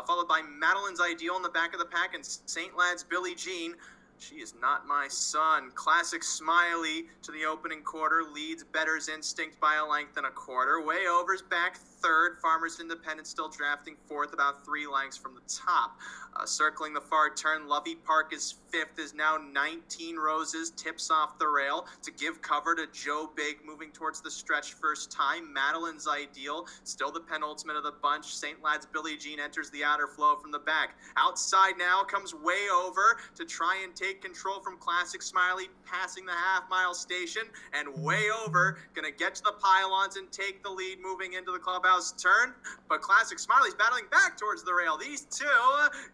followed by Madeline's Ideal in the back of the pack and St. Lad's Billie Jean. She is not my son. Classic Smiley to the opening quarter leads Better's Instinct by a length and a quarter. Way Over's back 3rd. Farmers Independent still drafting 4th, about 3 lengths from the top. Circling the far turn, Lovey Park is 5th, is now 19 Roses, tips off the rail to give cover to Joe Big, moving towards the stretch first time. Madeline's Ideal, still the penultimate of the bunch. St. Lad's Billie Jean enters the outer flow from the back. Outside now comes Way Over to try and take control from Classic Smiley, passing the half-mile station, and Way Over going to get to the pylons and take the lead moving into the clubhouse turn, but Classic Smiley's battling back towards the rail. These 2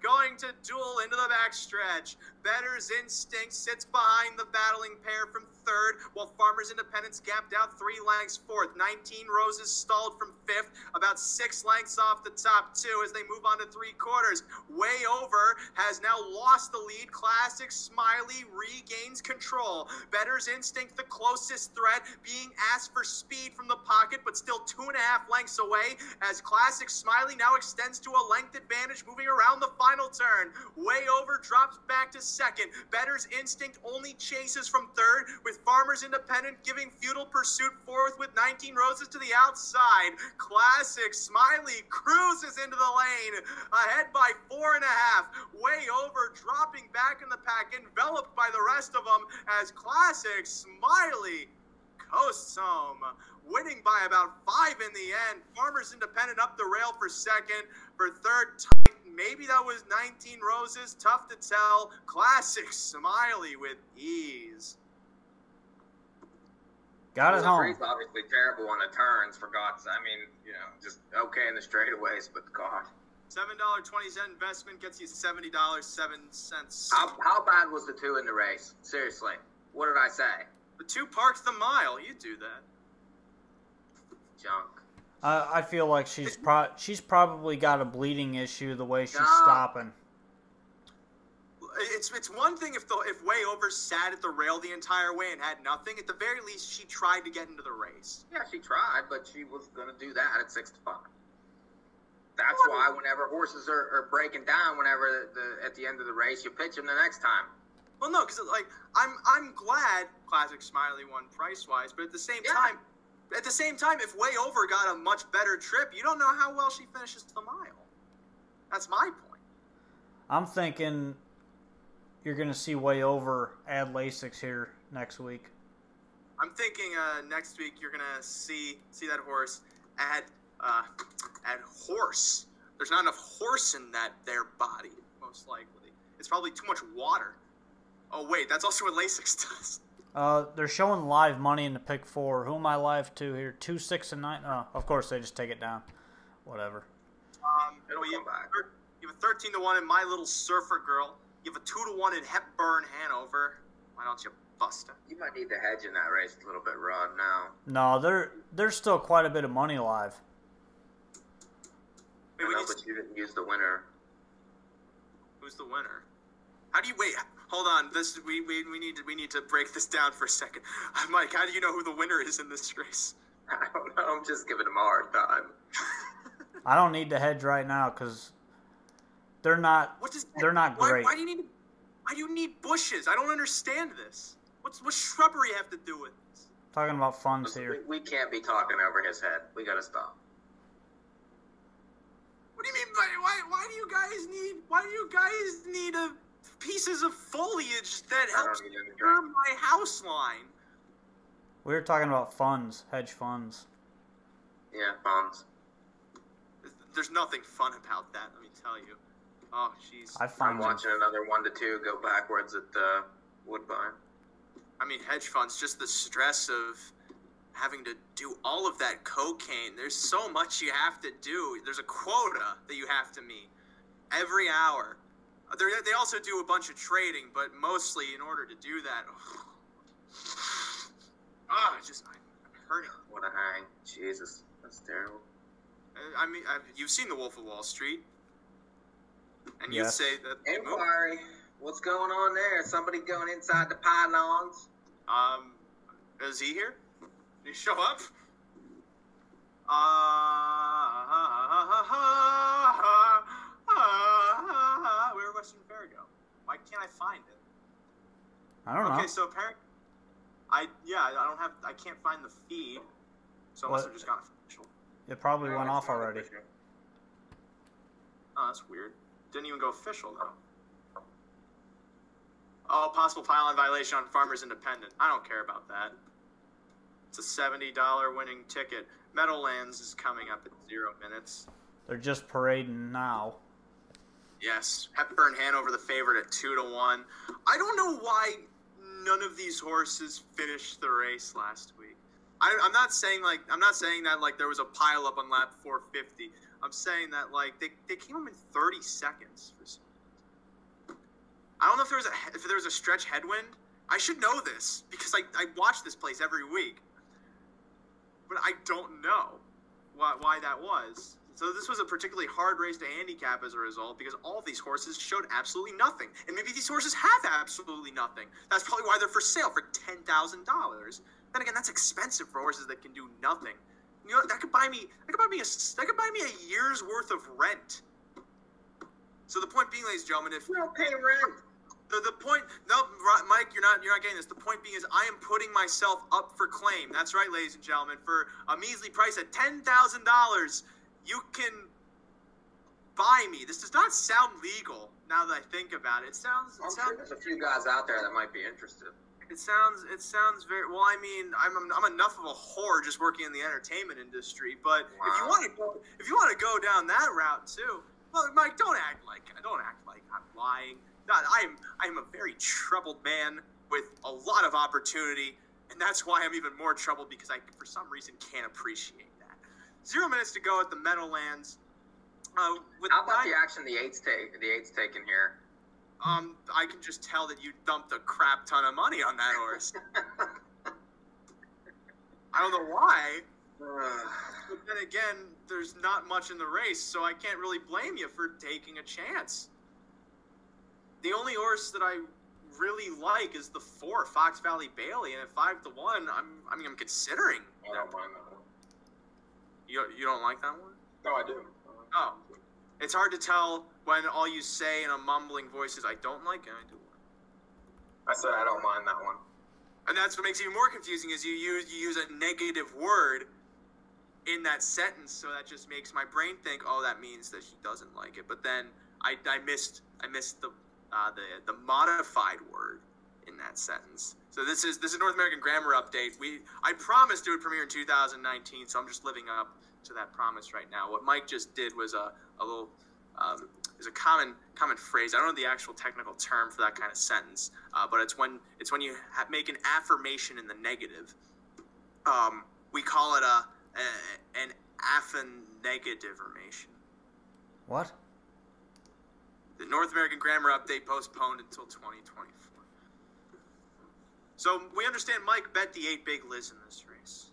going to duel into the backstretch. Better's Instinct sits behind the battling pair from 3rd, while Farmers Independence gapped out 3 lengths 4th. 19 Roses stalled from 5th, about 6 lengths off the top 2 as they move on to 3 quarters. Way Over has now lost the lead. Classic Smiley regains control. Better's Instinct the closest threat, being asked for speed from the pocket, but still 2.5 lengths away. way as Classic Smiley now extends to a length advantage moving around the final turn. Way Over drops back to second. Better's Instinct only chases from third, with Farmers Independent giving Feudal Pursuit fourth with 19 Roses to the outside. Classic Smiley cruises into the lane, ahead by 4.5. Way Over dropping back in the pack, enveloped by the rest of them as Classic Smiley coasts home, winning by about 5 in the end. Farmers Independent up the rail for second. For third, tight. Maybe that was 19 Roses. Tough to tell. Classic Smiley with ease. Got it home. It's obviously terrible on the turns, for God's sake. I mean, just okay in the straightaways, but God. $7.20 investment gets you $70.07. How bad was the 2 in the race? Seriously. What did I say? The 2 parked the mile. You do that. Junk. I feel like she's probably got a bleeding issue the way she's stopping. It's one thing if Way Over sat at the rail the entire way and had nothing. At the very least, she tried to get into the race. Yeah, she tried, but she was going to do that at 6 to 5. That's why whenever horses are breaking down, at the end of the race, you pitch them the next time. Well, no, because I'm glad Classic Smiley won price-wise, but at the same time, if Way Over got a much better trip, you don't know how well she finishes the mile. That's my point. I'm thinking you're going to see Way Over add Lasix here next week. I'm thinking next week you're going to see that horse add horse. There's not enough horse in their body, most likely. It's probably too much water. Oh, wait, that's also what Lasix does. They're showing live money in the pick 4. Who am I live to here? 2, 6, and 9? Oh, of course, they just take it down. Whatever. You have a 13 to 1 in My Little Surfer Girl. You have a 2 to 1 in Hepburn Hanover. Why don't you bust it? You might need the hedge in that race a little bit, Rod, now. No, there's still quite a bit of money live. Wait, but you didn't use the winner. Who's the winner? How do you wait? Hold on. We need to break this down for a second. Mike, how do you know who the winner is in this race? I don't know. I'm just giving them a hard time. I don't need the hedge right now because they're not great. Why do you need bushes? I don't understand this. What's shrubbery have to do with this? Talking about funds here. We can't be talking over his head. We gotta stop. What do you mean? Why do you guys need pieces of foliage that helps secure my house line? We were talking about funds, hedge funds. Yeah, funds. There's nothing fun about that, let me tell you. Oh, jeez. I'm watching another 1 to 2 go backwards at Woodbine. I mean, hedge funds, just the stress of having to do all of that cocaine. There's so much you have to do. There's a quota that you have to meet every hour. They also do a bunch of trading, but mostly in order to do that. I'm hurting. What a hang. Jesus, that's terrible. I mean, you've seen The Wolf of Wall Street. And you say that... Inquiry. What's going on there? Somebody going inside the pylons? Is he here? Did he show up? Where Western Fair go? Why can't I find it? I don't know. Okay, so apparently... I can't find the feed. So I must have just gone official. It probably went off already. Oh, that's weird. Didn't even go official, though. Oh, possible pylon violation on Farmers Independent. I don't care about that. It's a $70 winning ticket. Meadowlands is coming up in 0 minutes. They're just parading now. Yes. Hepburn Hanover, the favorite at 2 to 1. I don't know why none of these horses finished the race last week. I'm not saying that like there was a pile up on lap 450. I'm saying that like they came up in 30 seconds for some reason. I don't know if there was a stretch headwind. I should know this because I watch this place every week. But I don't know why that was. So this was a particularly hard race to handicap as a result because all of these horses showed absolutely nothing. And maybe these horses have absolutely nothing. That's probably why they're for sale for $10,000. Then again, that's expensive for horses that can do nothing. You know, that could buy me a year's worth of rent. So the point being, ladies and gentlemen, if You don't pay rent. the point, no, Mike, you're not getting this. The point being is, I am putting myself up for claim. That's right, ladies and gentlemen. For a measly price of $10,000, you can buy me. This does not sound legal. Now that I think about it, I'm sure there's a few guys out there that might be interested. It sounds very well. I mean, I'm enough of a whore just working in the entertainment industry. But Wow. if you want to go down that route too, well, Mike, don't act like I'm lying. God, I'm a very troubled man with a lot of opportunity, and that's why I'm even more troubled, because I, for some reason, can't appreciate that. 0 minutes to go at the Meadowlands. How about the action the eight's taking here? I can just tell that you dumped a crap ton of money on that horse. I don't know why. But then again, there's not much in the race, so I can't really blame you for taking a chance. The only horse that I really like is the 4, Fox Valley Bailey, and at 5-1, I'm considering. I don't mind that one. You don't like that one? No, I do. Oh. It's hard to tell when all you say in a mumbling voice is, I don't like it, I do. I said I don't mind that one. And that's what makes it even more confusing, is you use a negative word in that sentence, so that just makes my brain think, oh, that means that he doesn't like it. But then I missed the modified word in that sentence. So this is North American Grammar Update. I promised it would premiere in 2019, so I'm just living up to that promise right now. What Mike just did was a little is a common phrase. I don't know the actual technical term for that kind of sentence, but it's when you make an affirmation in the negative. We call it an affirmativation. What? The North American Grammar Update postponed until 2024. So we understand Mike bet the 8 Big Liz in this race.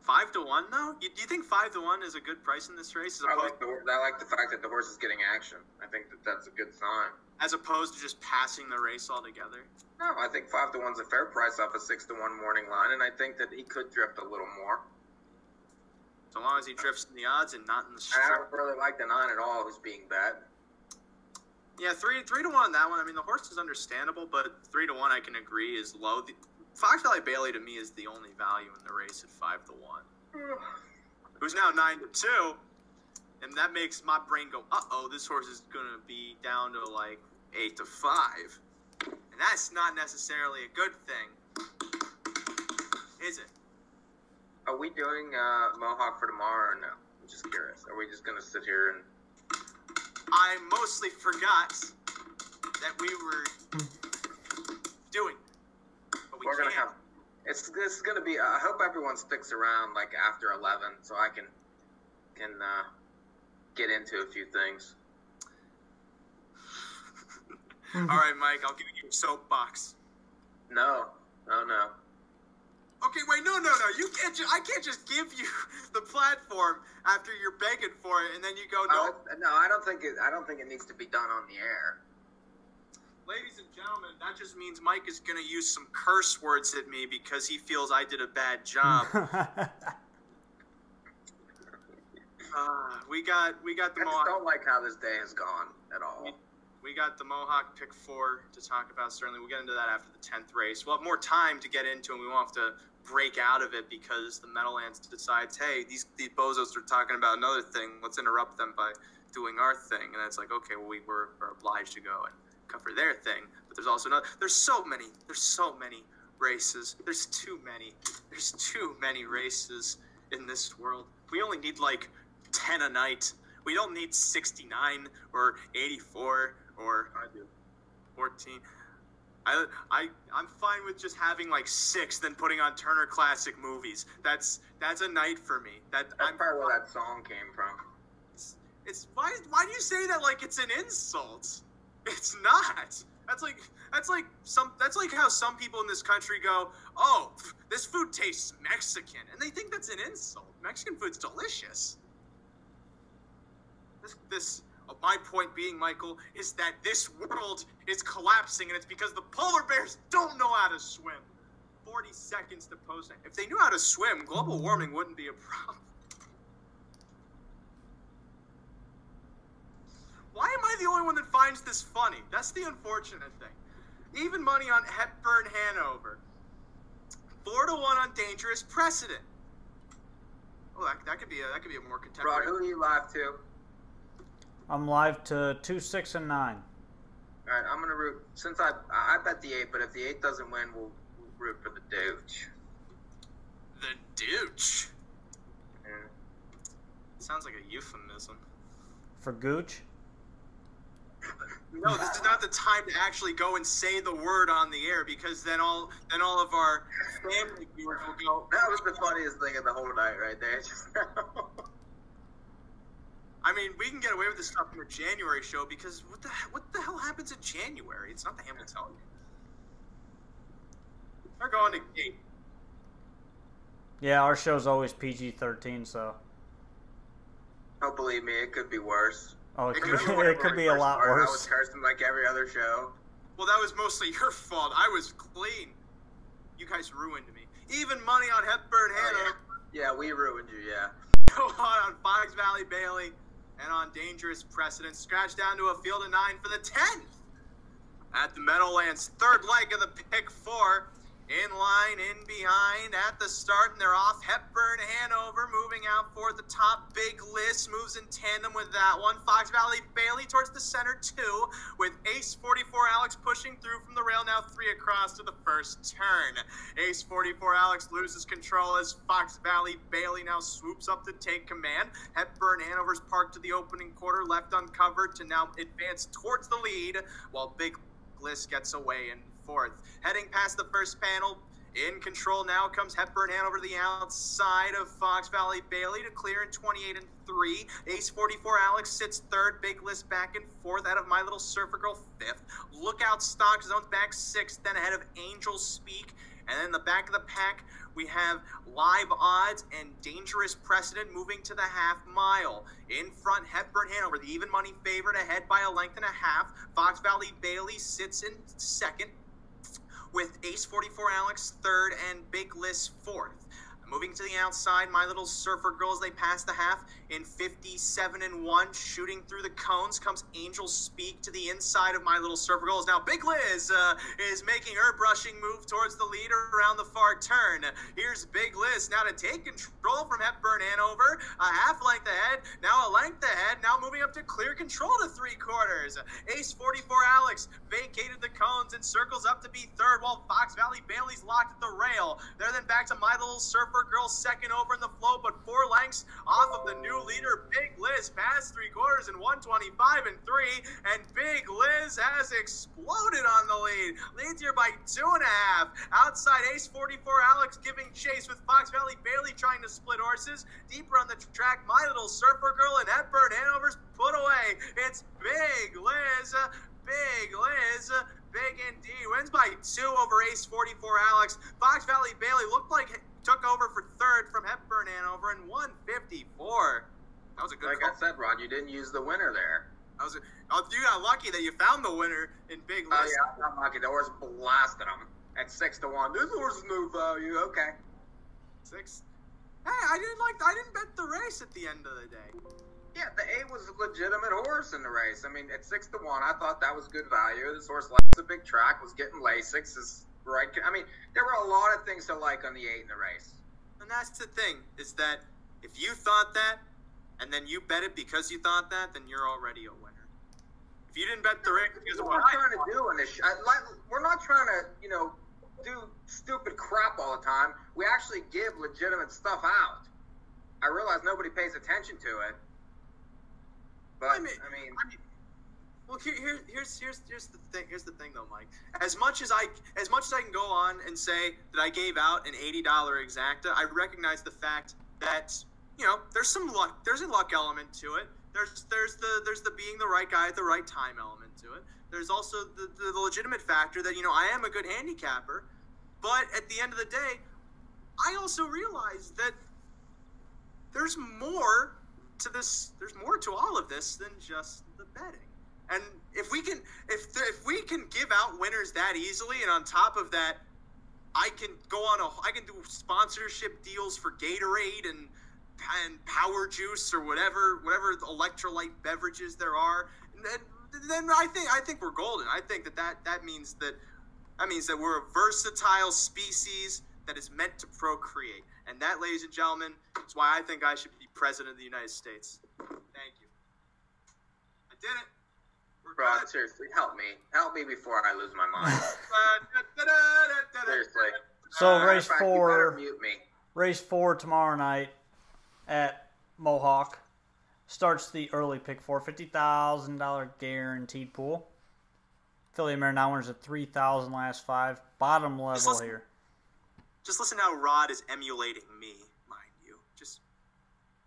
5-1 though? Do you think 5-1 is a good price in this race? I like the fact that the horse is getting action. I think that's a good sign. As opposed to just passing the race altogether? No, I think 5-1's a fair price off a 6-1 morning line, and I think that he could drift a little more. So long as he drifts in the odds and not in the I strip. don't really like the 9 at all, who's being bet. Yeah, 3-1 on that one. I mean, the horse is understandable, but 3-1 I can agree is low. Fox Valley Bailey to me is the only value in the race at 5-1. Who's now 9-2, and that makes my brain go, uh-oh, this horse is gonna be down to like 8-5, and that's not necessarily a good thing, is it? Are we doing Mohawk for tomorrow or no? I'm just curious. Are we just gonna sit here and? I mostly forgot that we were doing, but We're gonna have. This is gonna be. I hope everyone sticks around like after 11, so I can get into a few things. All right, Mike, I'll give you your soapbox. No. Okay, wait, no. You can't. I can't just give you the platform after you're begging for it, and then you go no. No, I don't think it needs to be done on the air. Ladies and gentlemen, that just means Mike is going to use some curse words at me because he feels I did a bad job. We got the I Mohawk. just don't like how this day has gone at all. We got the Mohawk pick 4 to talk about. Certainly, we'll get into that after the 10th race. We'll have more time to get into, and we won't have to break out of it because the Meadowlands decides, hey, these bozos are talking about another thing. Let's interrupt them by doing our thing. And it's like, okay, well, we're obliged to go and cover their thing. But there's also there's so many races. There's too many races in this world. We only need like 10 a night. We don't need 69 or 84 or 14. I'm fine with just having like 6, then putting on Turner Classic Movies. That's a night for me. That's probably where that song came from. It's why do you say that like it's an insult? It's not. That's like how some people in this country go, oh, this food tastes Mexican, and they think that's an insult. Mexican food's delicious. My point being, Michael, is that this world is collapsing, and it's because the polar bears don't know how to swim. 40 seconds to post. If they knew how to swim, global warming wouldn't be a problem. Why am I the only one that finds this funny? That's the unfortunate thing. Even money on Hepburn Hanover. 4-1 on Dangerous Precedent. Oh, that could be a more contemporary. Rod, who are you live to? I'm live to 2, 6, and 9. All right, I'm gonna root. Since I bet the 8, but if the 8 doesn't win, we'll root for the Dooch. The Dooch. Yeah. Sounds like a euphemism. For Gooch? No, this is not the time to actually go and say the word on the air, because then all of our family viewers will go. That was the funniest thing of the whole night, right there. Just I mean, we can get away with this stuff in the January show because what the hell happens in January? It's not the Hamiltonian. They're going to gate. Yeah, our show's always PG-13, so. Oh, believe me, it could be worse. Oh, it It could be a lot worse. I was cursing like every other show. Well, that was mostly your fault. I was clean. You guys ruined me. Even money on Hepburn Hanover. Yeah, we ruined you, yeah. Go on Fox Valley Bailey and on Dangerous Precedent. Scratch down to a field of 9 for the 10th. At the Meadowlands, third leg of the pick 4. In line, in behind, at the start, and they're off. Hepburn, Hanover, moving out for the top. Big List moves in tandem with that one. Fox Valley Bailey towards the center, 2, with Ace 44 Alex pushing through from the rail, now 3 across to the first turn. Ace 44 Alex loses control as Fox Valley Bailey now swoops up to take command. Hepburn, Hanover's parked to the opening quarter, left uncovered to now advance towards the lead, while Big List gets away in fourth. Heading past the first panel, in control now comes Hepburn Hanover to the outside of Fox Valley Bailey to clear in 28 and 3. Ace 44 Alex sits third. Big List back in fourth. Out of My Little Surfer Girl fifth. Lookout Stock Zone's back sixth. Then ahead of Angel Speak. And then in the back of the pack, we have Live Odds and Dangerous Precedent moving to the half mile. In front, Hepburn Hanover, the even money favorite, ahead by a length and a half. Fox Valley Bailey sits in second, with Ace 44 Alex third and Big List fourth. Moving to the outside, My Little Surfer Girl as they pass the half in 57 and 1. Shooting through the cones comes Angel Speak to the inside of My Little Surfer Girl. Now Big Liz is making her brushing move towards the lead around the far turn. Here's Big Liz now to take control from Hepburn Hanover. A half length ahead, now a length ahead, now moving up to clear control to 3/4. Ace 44 Alex vacated the cones and circles up to be third, while Fox Valley Bailey's locked at the rail. They're then back to My Little Surfer Girl second over in the flow, but 4 lengths off of the new leader. Big Liz past 3/4 in 125 and 3, and Big Liz has exploded on the lead. Leads here by 2.5. Outside, Ace 44 Alex giving chase with Fox Valley Bailey trying to split horses. Deeper on the track, My Little Surfer Girl and Hepburn Hanover's put away. It's Big Liz. Big Liz. Big indeed. Wins by 2 over Ace 44 Alex. Fox Valley Bailey looked like took over for third from Hepburn Hanover in 154. That was a good call. I said, Ron, you didn't use the winner there. You got lucky that you found the winner in Big List. Oh, yeah, I'm not lucky. The horse blasted him at 6-1. This horse is no value. Okay. 6. Hey, I didn't bet the race at the end of the day. Yeah, the A was a legitimate horse in the race. I mean, at 6-1, I thought that was good value. This horse likes a big track, was getting Lasix, is right. I mean, there were a lot of things to like on the 8 in the race. And that's the thing, is that if you thought that, and then you bet it because you thought that, then you're already a winner. If you didn't bet the race because of what we're trying to do in this, we're not trying to, do stupid crap all the time. We actually give legitimate stuff out. I realize nobody pays attention to it. But I mean well, here's the thing. Here's the thing, though, Mike. As much as I can go on and say that I gave out an $80 exacta, I recognize the fact that there's some luck. There's a luck element to it. There's the being the right guy at the right time element to it. There's also the legitimate factor that I am a good handicapper, but at the end of the day, I also realize that there's more to this. There's more to all of this than just the betting. And if we can give out winners that easily, and on top of that, I can I can do sponsorship deals for Gatorade and Power Juice or whatever electrolyte beverages there are. And then I think we're golden. I think that means that we're a versatile species that is meant to procreate. And that, ladies and gentlemen, is why I think I should be president of the United States. Thank you. I did it. Rod, seriously, help me before I lose my mind. Seriously. So In fact, you better mute me. race 4 tomorrow night at Mohawk starts the early pick four, $50,000 guaranteed pool. Philly American winners at $3,000 last 5. Bottom level here. Just listen to how Rod is emulating me, mind you.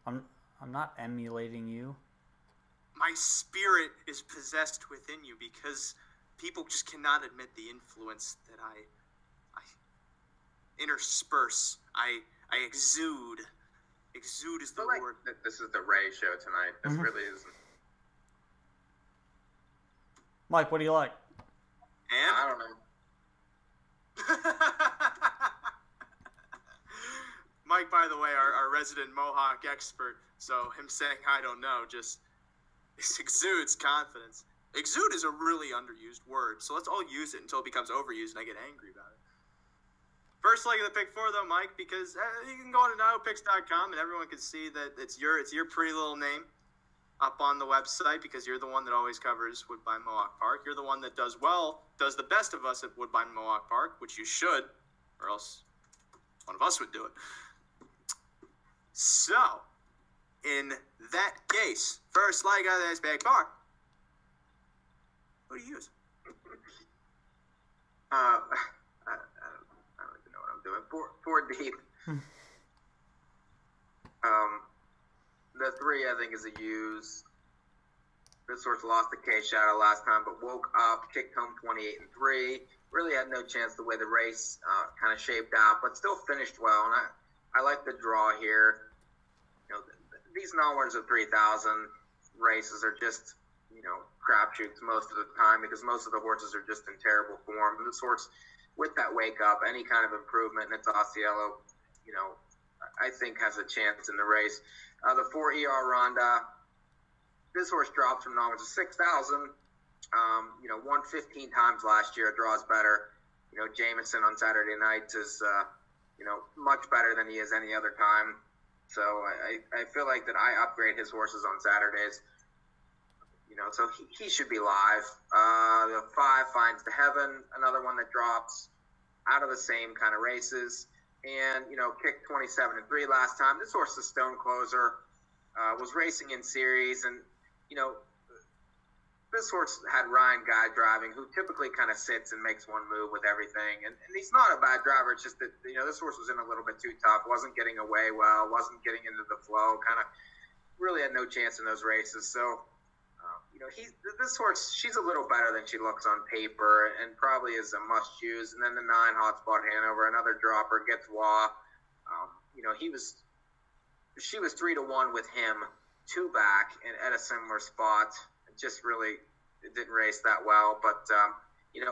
I'm not emulating you. My spirit is possessed within you because people just cannot admit the influence that I intersperse. I exude. Exude is the word. This is the Ray show tonight. This really isn't. Mike, what do you like? And? I don't know. Mike, by the way, our resident Mohawk expert, so him saying I don't know just exudes confidence. Exude is a really underused word, so let's all use it until it becomes overused and I get angry about it. First leg of the pick four, though, Mike, because you can go on to NAHUpicks.com and everyone can see that it's your pretty little name up on the website because you're the one that always covers Woodbine Mohawk Park. You're the one that does the best of us at Woodbine Mohawk Park, which you should, or else one of us would do it. So, in that case, first leg of this big four, who do you use? I don't even know what I'm doing. Four deep. The 3 I think is a use. This horse lost the K Shadow last time, but woke up, kicked home 28-3. Really had no chance the way the race kind of shaped out, but still finished well. And I like the draw here. You know, these non-winners of 3,000 races are just, crapshoots most of the time because most of the horses are just in terrible form. And this horse, with that wake up, any kind of improvement in its Osceola, I think has a chance in the race. The 4 ER Ronda, this horse drops from non-winners of 6,000. Won 15 times last year. Draws better. Jameson on Saturday nights is, much better than he is any other time. So I feel like that I upgrade his horses on Saturdays. So he should be live. The 5 Finds the Heaven, another one that drops out of the same kind of races. And, kicked 27-3 last time. This horse is Stone Closer, was racing in series. And, this horse had Ryan Guy driving, who typically kind of sits and makes one move with everything. And he's not a bad driver. It's just that, this horse was in a little bit too tough, wasn't getting away well, wasn't getting into the flow, kind of really had no chance in those races. So, this horse, she's a little better than she looks on paper and probably is a must-use. And then the 9 Hotspot Hanover, another dropper, gets Wah. She was 3-1 with him, 2 back and at a similar spot. Just really didn't race that well, but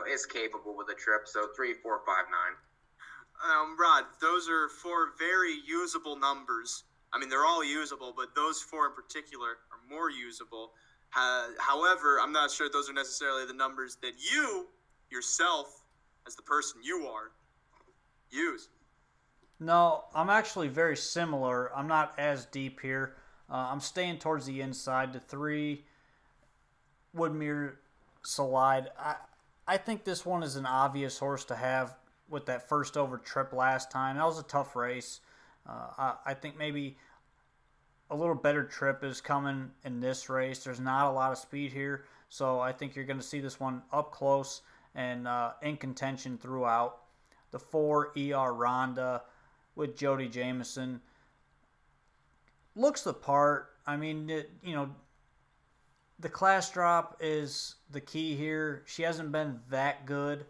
is capable with a trip. So 3, 4, 5, 9. Rod, those are 4 very usable numbers. I mean, they're all usable, but those 4 in particular are more usable. However, I'm not sure those are necessarily the numbers that you, yourself, as the person you are, use. No, I'm actually very similar. I'm not as deep here. I'm staying towards the inside. The 3 Woodmere Slide. I think this one is an obvious horse to have with that first over trip last time. That was a tough race. I think maybe a little better trip is coming in this race. There's not a lot of speed here, so I think you're going to see this one up close and in contention throughout. The 4 ER Ronda with Jody Jameson looks the part. I mean, the class drop is the key here. She hasn't been that good,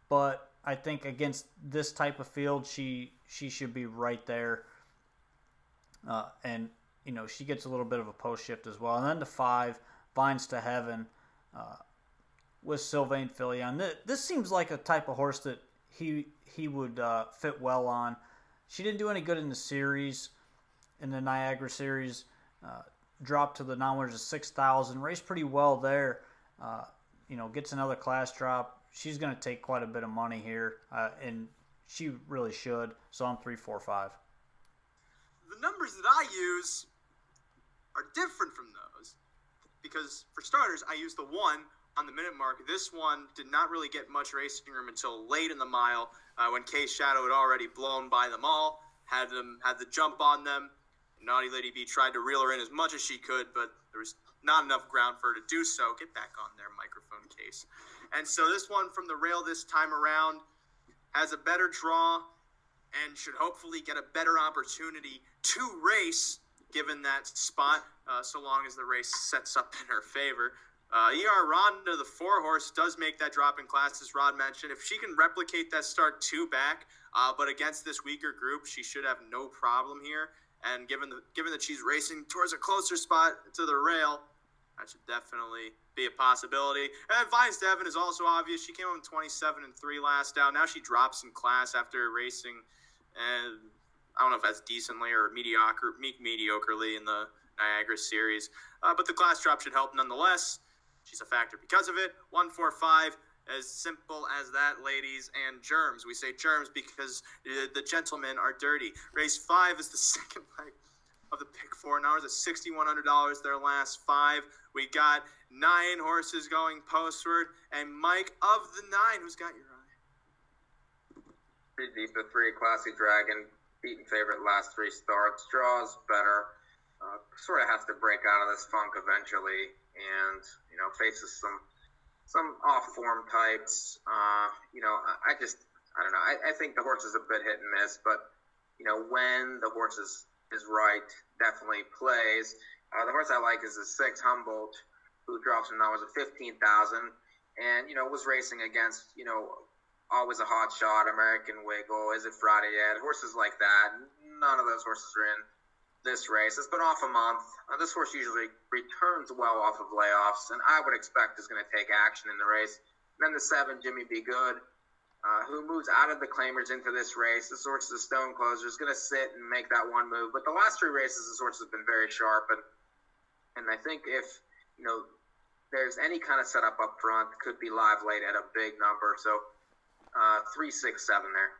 but I think against this type of field, she should be right there. And she gets a little bit of a post shift as well. And then the 5 Finds to Heaven with Sylvain Filion. This seems like a type of horse that he would fit well on. She didn't do any good in the series, in the Niagara series. Dropped to the non-winners of 6,000. Raced pretty well there. Gets another class drop. She's going to take quite a bit of money here, and she really should. So I'm 3-4-5. The numbers that I use are different from those because, for starters, I use the 1 on the minute mark. This one did not really get much racing room until late in the mile when Kay Shadow had already blown by them all, had the jump on them. Naughty Lady B tried to reel her in as much as she could, but there was not enough ground for her to do so. Get back on there, microphone case. And so this one from the rail this time around has a better draw and should hopefully get a better opportunity to race given that spot, so long as the race sets up in her favor. ER Ronda, the 4-horse, does make that drop in class, as Rod mentioned. If she can replicate that start 2 back, but against this weaker group, she should have no problem here. And given that she's racing towards a closer spot to the rail, that should definitely be a possibility. And Vice Devon is also obvious. She came home 27-3 last out. Now she drops in class after racing, and I don't know if that's decently or mediocrely in the Niagara series. But the class drop should help nonetheless. She's a factor because of it. 1-4-5. As simple as that, ladies and germs. We say germs because the gentlemen are dirty. Race 5 is the second leg of the Pick 4 Hours at $6,100 their last 5. We got 9 horses going postward, and Mike of the 9, who's got your eye? Pretty deep, the 3 Classy Dragon, beaten favorite last 3 starts, draws better. Sort of has to break out of this funk eventually, and faces some off-form types. I don't know. I think the horse is a bit hit and miss, but, when the horse is right, definitely plays. The horse I like is the 6 Humboldt, who drops from numbers of 15,000 and, was racing against, always a hot shot, American Wiggle, Is It Friday Yet, horses like that. None of those horses are in this race. It's been off a month. This horse usually returns well off of layoffs, and I would expect is going to take action in the race. And then the 7, Jimmy Be Good, who moves out of the claimers into this race. This horse is a stone closer. Is going to sit and make that one move. But the last 3 races, this horse has been very sharp, and I think if there's any kind of setup up front, could be live late at a big number. So 3, 6, 7 there.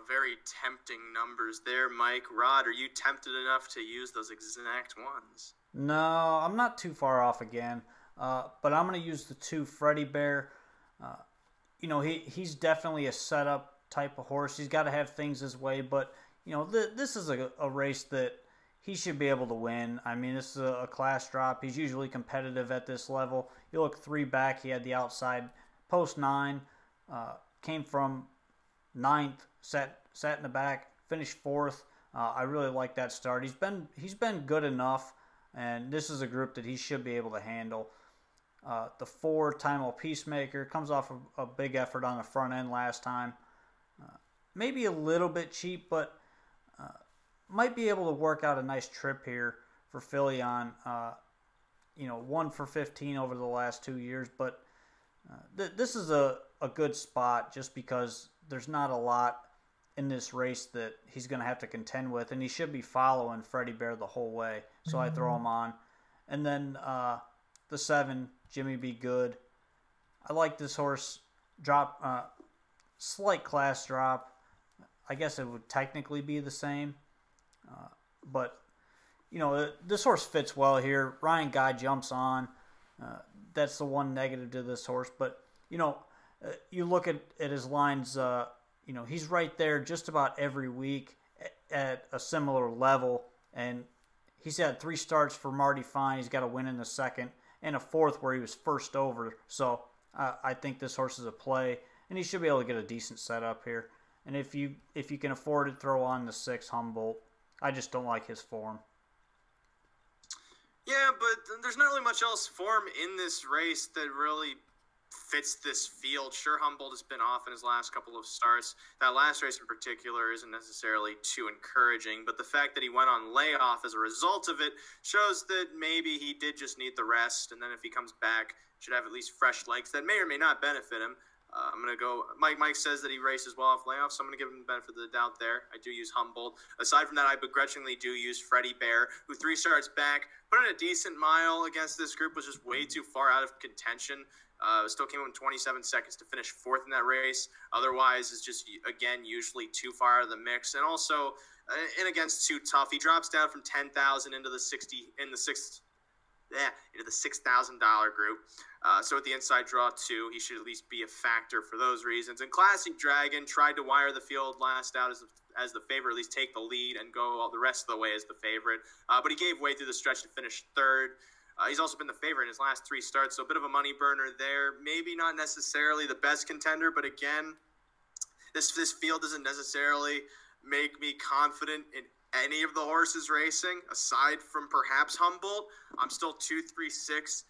Very tempting numbers there, Mike. Rod, are you tempted enough to use those exact ones? No, I'm not too far off again. But I'm going to use the 2 Freddie Bear. He's definitely a setup type of horse. He's got to have things his way, but this is a race that he should be able to win. I mean, this is a class drop. He's usually competitive at this level. You look 3 back, he had the outside post 9, came from 9th, sat in the back, finished 4th. I really like that start. He's been good enough, and this is a group that he should be able to handle. The 4 Time Peacemaker comes off a big effort on the front end last time. Maybe a little bit cheap, but might be able to work out a nice trip here for Phillion. 1 for 15 over the last 2 years, but this is a good spot just because there's not a lot in this race that he's going to have to contend with, and he should be following Freddie Bear the whole way. So I throw him on. And then the 7, Jimmy Be Good. I like this horse. Drop, slight class drop. I guess it would technically be the same. But, this horse fits well here. Ryan Guy jumps on. That's the one negative to this horse. But, you look at his lines, he's right there just about every week at a similar level. And he's had 3 starts for Marty Fine. He's got a win in the 2nd and a 4th where he was first over. So I think this horse is a play, and he should be able to get a decent setup here. And if you can afford it, throw on the 6 Humboldt. I just don't like his form. Yeah, but there's not really much else form in this race that really fits this field. Sure, Humboldt has been off in his last couple of starts. That last race in particular isn't necessarily too encouraging, but the fact that he went on layoff as a result of it shows that maybe he did just need the rest, and then if he comes back, should have at least fresh legs that may or may not benefit him. I'm going to go. Mike says that he races well off layoffs, so I'm going to give him the benefit of the doubt there. I do use Humboldt. Aside from that, I begrudgingly do use Freddie Bear, who 3 starts back, put in a decent mile against this group, was just way too far out of contention. Still came up in 27 seconds to finish 4th in that race. Otherwise, it's just, again, usually too far out of the mix. And also, in against Too Tough, he drops down from 10,000 into the into the $6,000 group. So at the inside draw 2, he should at least be a factor for those reasons. And Classic Dragon tried to wire the field last out as the favorite, at least take the lead and go all the rest of the way as the favorite. But he gave way through the stretch to finish 3rd. He's also been the favorite in his last 3 starts, so a bit of a money burner there. Maybe not necessarily the best contender, but again, this field doesn't necessarily make me confident in any of the horses racing, aside from perhaps Humboldt. I'm still 2-3-6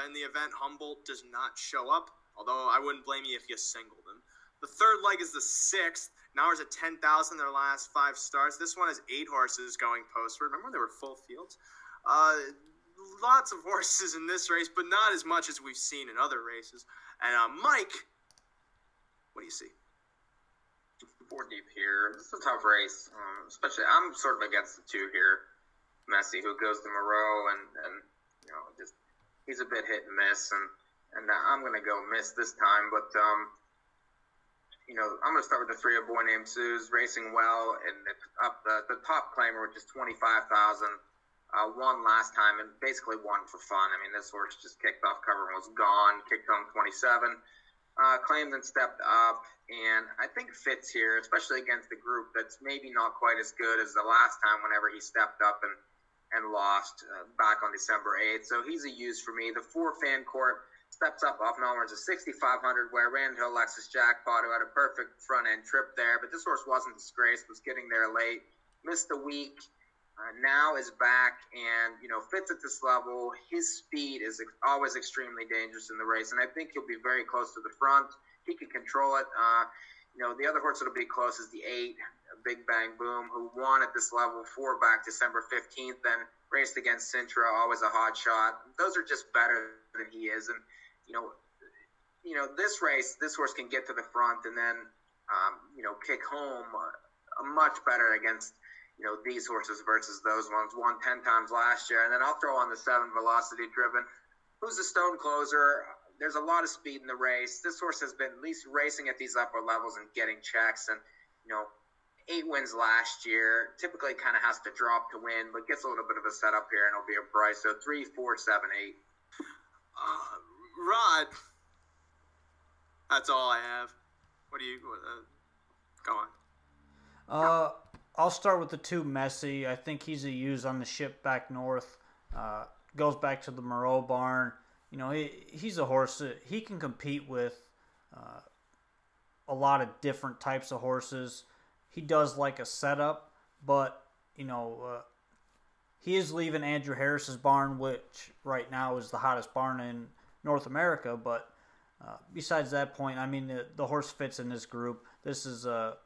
in the event Humboldt does not show up, although I wouldn't blame you if you singled him. The 3rd leg is the 6th. Nauer's at 10,000 their last 5 starts. This one has 8 horses going postward. Remember when they were full fields? Lots of horses in this race, but not as much as we've seen in other races. And Mike, what do you see? 4 deep here. This is a tough race, especially I'm sort of against the 2 here. Messi, who goes to Moreau, and you know, just he's a bit hit and miss, and I'm going to go miss this time. But you know, I'm going to start with the 3, A Boy Named Sue's racing well, and up the top claimer, which is 25,000. Won last time and basically won for fun. I mean, this horse just kicked off cover and was gone. Kicked home 27. Claimed and stepped up, and I think fits here, especially against a group that's maybe not quite as good as the last time whenever he stepped up and lost back on December 8th. So he's a use for me. The 4 Fan Court steps up off Melbourne's a 6,500 where ran to Alexis Jackpot, who had a perfect front-end trip there, but this horse wasn't disgraced, was getting there late, missed a week. Now is back and, you know, fits at this level. His speed is always extremely dangerous in the race, and I think he'll be very close to the front. He can control it. You know, the other horse that'll be close is the 8, Big Bang Boom, who won at this level 4 back December 15th, then raced against Sintra, always a hot shot. Those are just better than he is, and, you know, this race, this horse can get to the front and then, you know, kick home much better against, you know, these horses versus those ones. Won 10 times last year. And then I'll throw on the 7 Velocity Driven, who's a stone closer. There's a lot of speed in the race. This horse has been at least racing at these upper levels and getting checks. And, you know, 8 wins last year. Typically kind of has to drop to win, but gets a little bit of a setup here, and it'll be a price. So 3, 4, 7, 8. Rod, that's all I have. What do you go on? I'll start with the 2 Messi. I think he's a use on the ship back north. Goes back to the Moreau barn. You know, he's a horse that he can compete with a lot of different types of horses. He does like a setup, but, you know, he is leaving Andrew Harris's barn, which right now is the hottest barn in North America. But besides that point, I mean, the horse fits in this group. This is a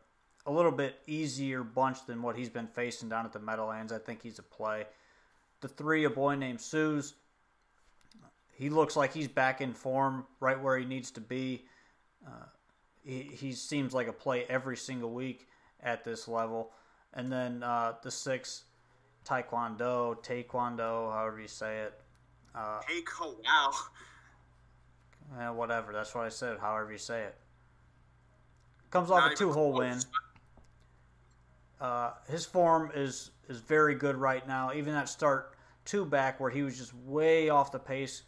little bit easier bunch than what he's been facing down at the Meadowlands. I think he's a play. The 3, A Boy Named Sue's, he looks like he's back in form, right where he needs to be. He seems like a play every single week at this level. And then the 6, Taekwondo, however you say it. Wow. Whatever, that's what I said, however you say it. Comes off a 2-hole win. His form is very good right now. Even that start 2 back where he was just way off the pace.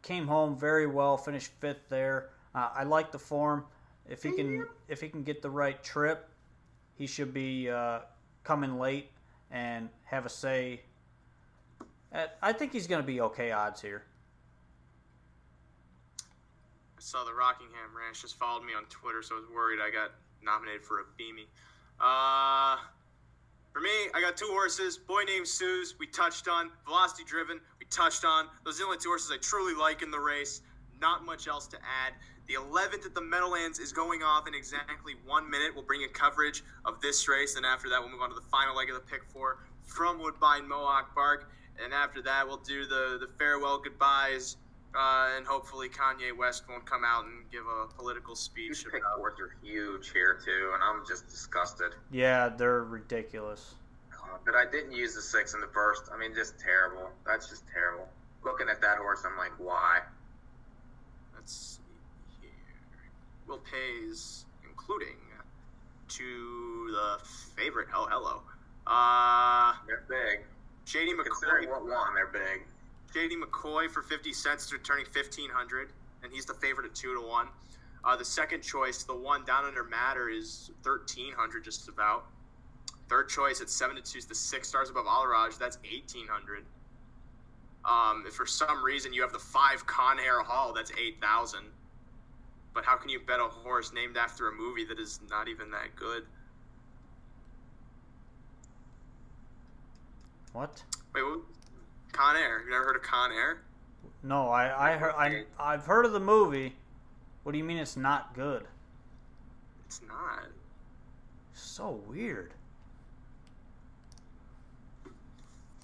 Came home very well, finished 5th there. I like the form. If he can get the right trip, he should be coming late and have a say. I think he's going to be okay odds here. I saw the Rockingham Ranch just followed me on Twitter, so I was worried I got nominated for a Beamy. For me, I got 2 horses. Boy Named Sue's, we touched on. Velocity Driven, we touched on. Those are the only 2 horses I truly like in the race. Not much else to add. The 11th at the Meadowlands is going off in exactly 1 minute. We'll bring you coverage of this race, and after that, we'll move on to the final leg of the pick 4 from Woodbine Mohawk Park. And after that, we'll do the farewell goodbyes And hopefully Kanye West won't come out and give a political speech. These pick fours are huge here, too, and I'm just disgusted. Yeah, they're ridiculous. But I didn't use the 6 in the first. I mean, just terrible. That's just terrible. Looking at that horse, I'm like, why? Let's see here. Will pays, including to the favorite. Oh, hello. They're big. J.D. McCoy. Considering what won, they're big. J.D. McCoy for 50 cents, returning 1,500, and he's the favorite at 2-1. The second choice, the one down under Matter, is 1,300 just about. Third choice at 7-2 is the 6 Stars Above Alaraj. That's 1,800. If for some reason you have the 5 Conair Hall, that's 8,000. But how can you bet a horse named after a movie that is not even that good? What? Wait, what? Conair. You never heard of Conair? No, I've heard of the movie. What do you mean it's not good? It's not. So weird.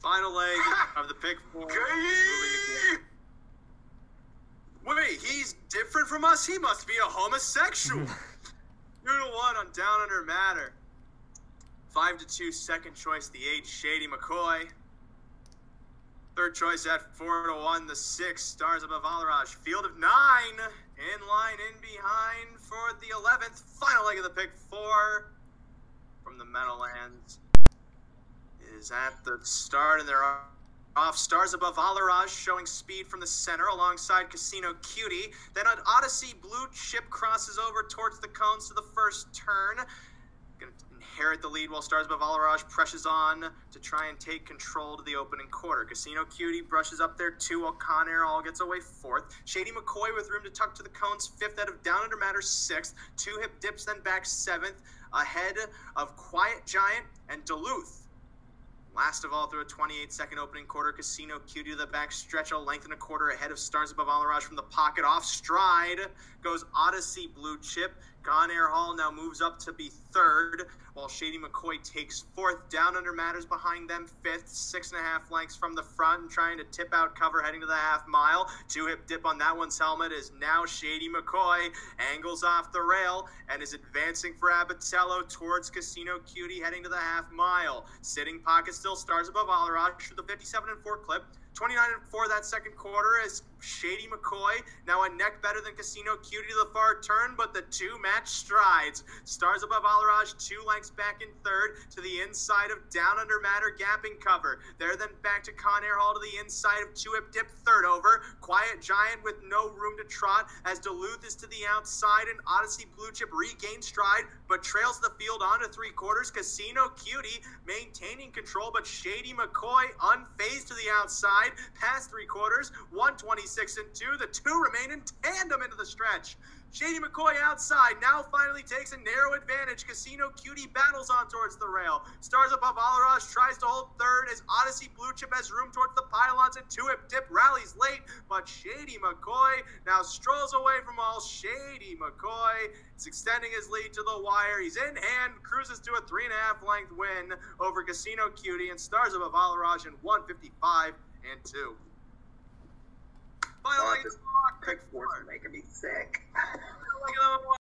Final leg of the pick 4. Wait, he's different from us? He must be a homosexual. 2-1 on Down Under Matter. 5-2, second choice, the 8 Shady McCoy. Third choice at 4-1, the 6 Stars Above Alaraj. Field of 9, in line, in behind for the 11th. Final leg of the pick 4 from the Meadowlands is at the start, and they're off. Stars Above Alaraj showing speed from the center alongside Casino Cutie. Then an Odyssey Blue Chip crosses over towards the cones to the first turn. Going to inherit the lead while Stars Above Alaraj presses on to try and take control to the opening quarter. Casino Cutie brushes up there too while Conair all gets away 4th. Shady McCoy with room to tuck to the cones 5th out of Down Under Matter 6th. 2 hip dips then back 7th ahead of Quiet Giant and Duluth. Last of all, through a 28-second opening quarter, Casino Cutie to the back stretch, a length and a quarter ahead of Stars Above Alaraj from the pocket. Off stride goes Odyssey Blue Chip. Conair Hall now moves up to be 3rd, while Shady McCoy takes 4th. Down Under Matters behind them 5th, 6.5 lengths from the front, and trying to tip out cover heading to the half mile. 2 hip dip on that one's helmet is now Shady McCoy. Angles off the rail and is advancing for Abatello towards Casino Cutie heading to the half mile. Sitting pocket still Stars Above Alaraj for the 57-4 clip. 29-4 that second quarter is Shady McCoy. Now a neck better than Casino Cutie to the far turn, but the 2 match strides. Stars Above Alaraj 2 lengths back in 3rd to the inside of Down Under Matter gapping cover. There then back to Conair Hall to the inside of 2 hip dip 3rd over. Quiet Giant with no room to trot as Duluth is to the outside and Odyssey Blue Chip regains stride but trails the field onto 3/4. Casino Cutie maintaining control, but Shady McCoy unfazed to the outside past 3/4. 1:26-2. The 2 remain in tandem into the stretch. Shady McCoy outside now finally takes a narrow advantage. Casino Cutie battles on towards the rail. Stars Above Alaraj tries to hold 3rd as Odyssey Blue Chip has room towards the pylons and 2 hip dip rallies late, but Shady McCoy now strolls away from all. Shady McCoy is extending his lead to the wire. He's in hand, cruises to a 3.5 length win over Casino Cutie and Stars Above Alaraj in 1:55-2. Final leg of the pick 4 making me sick.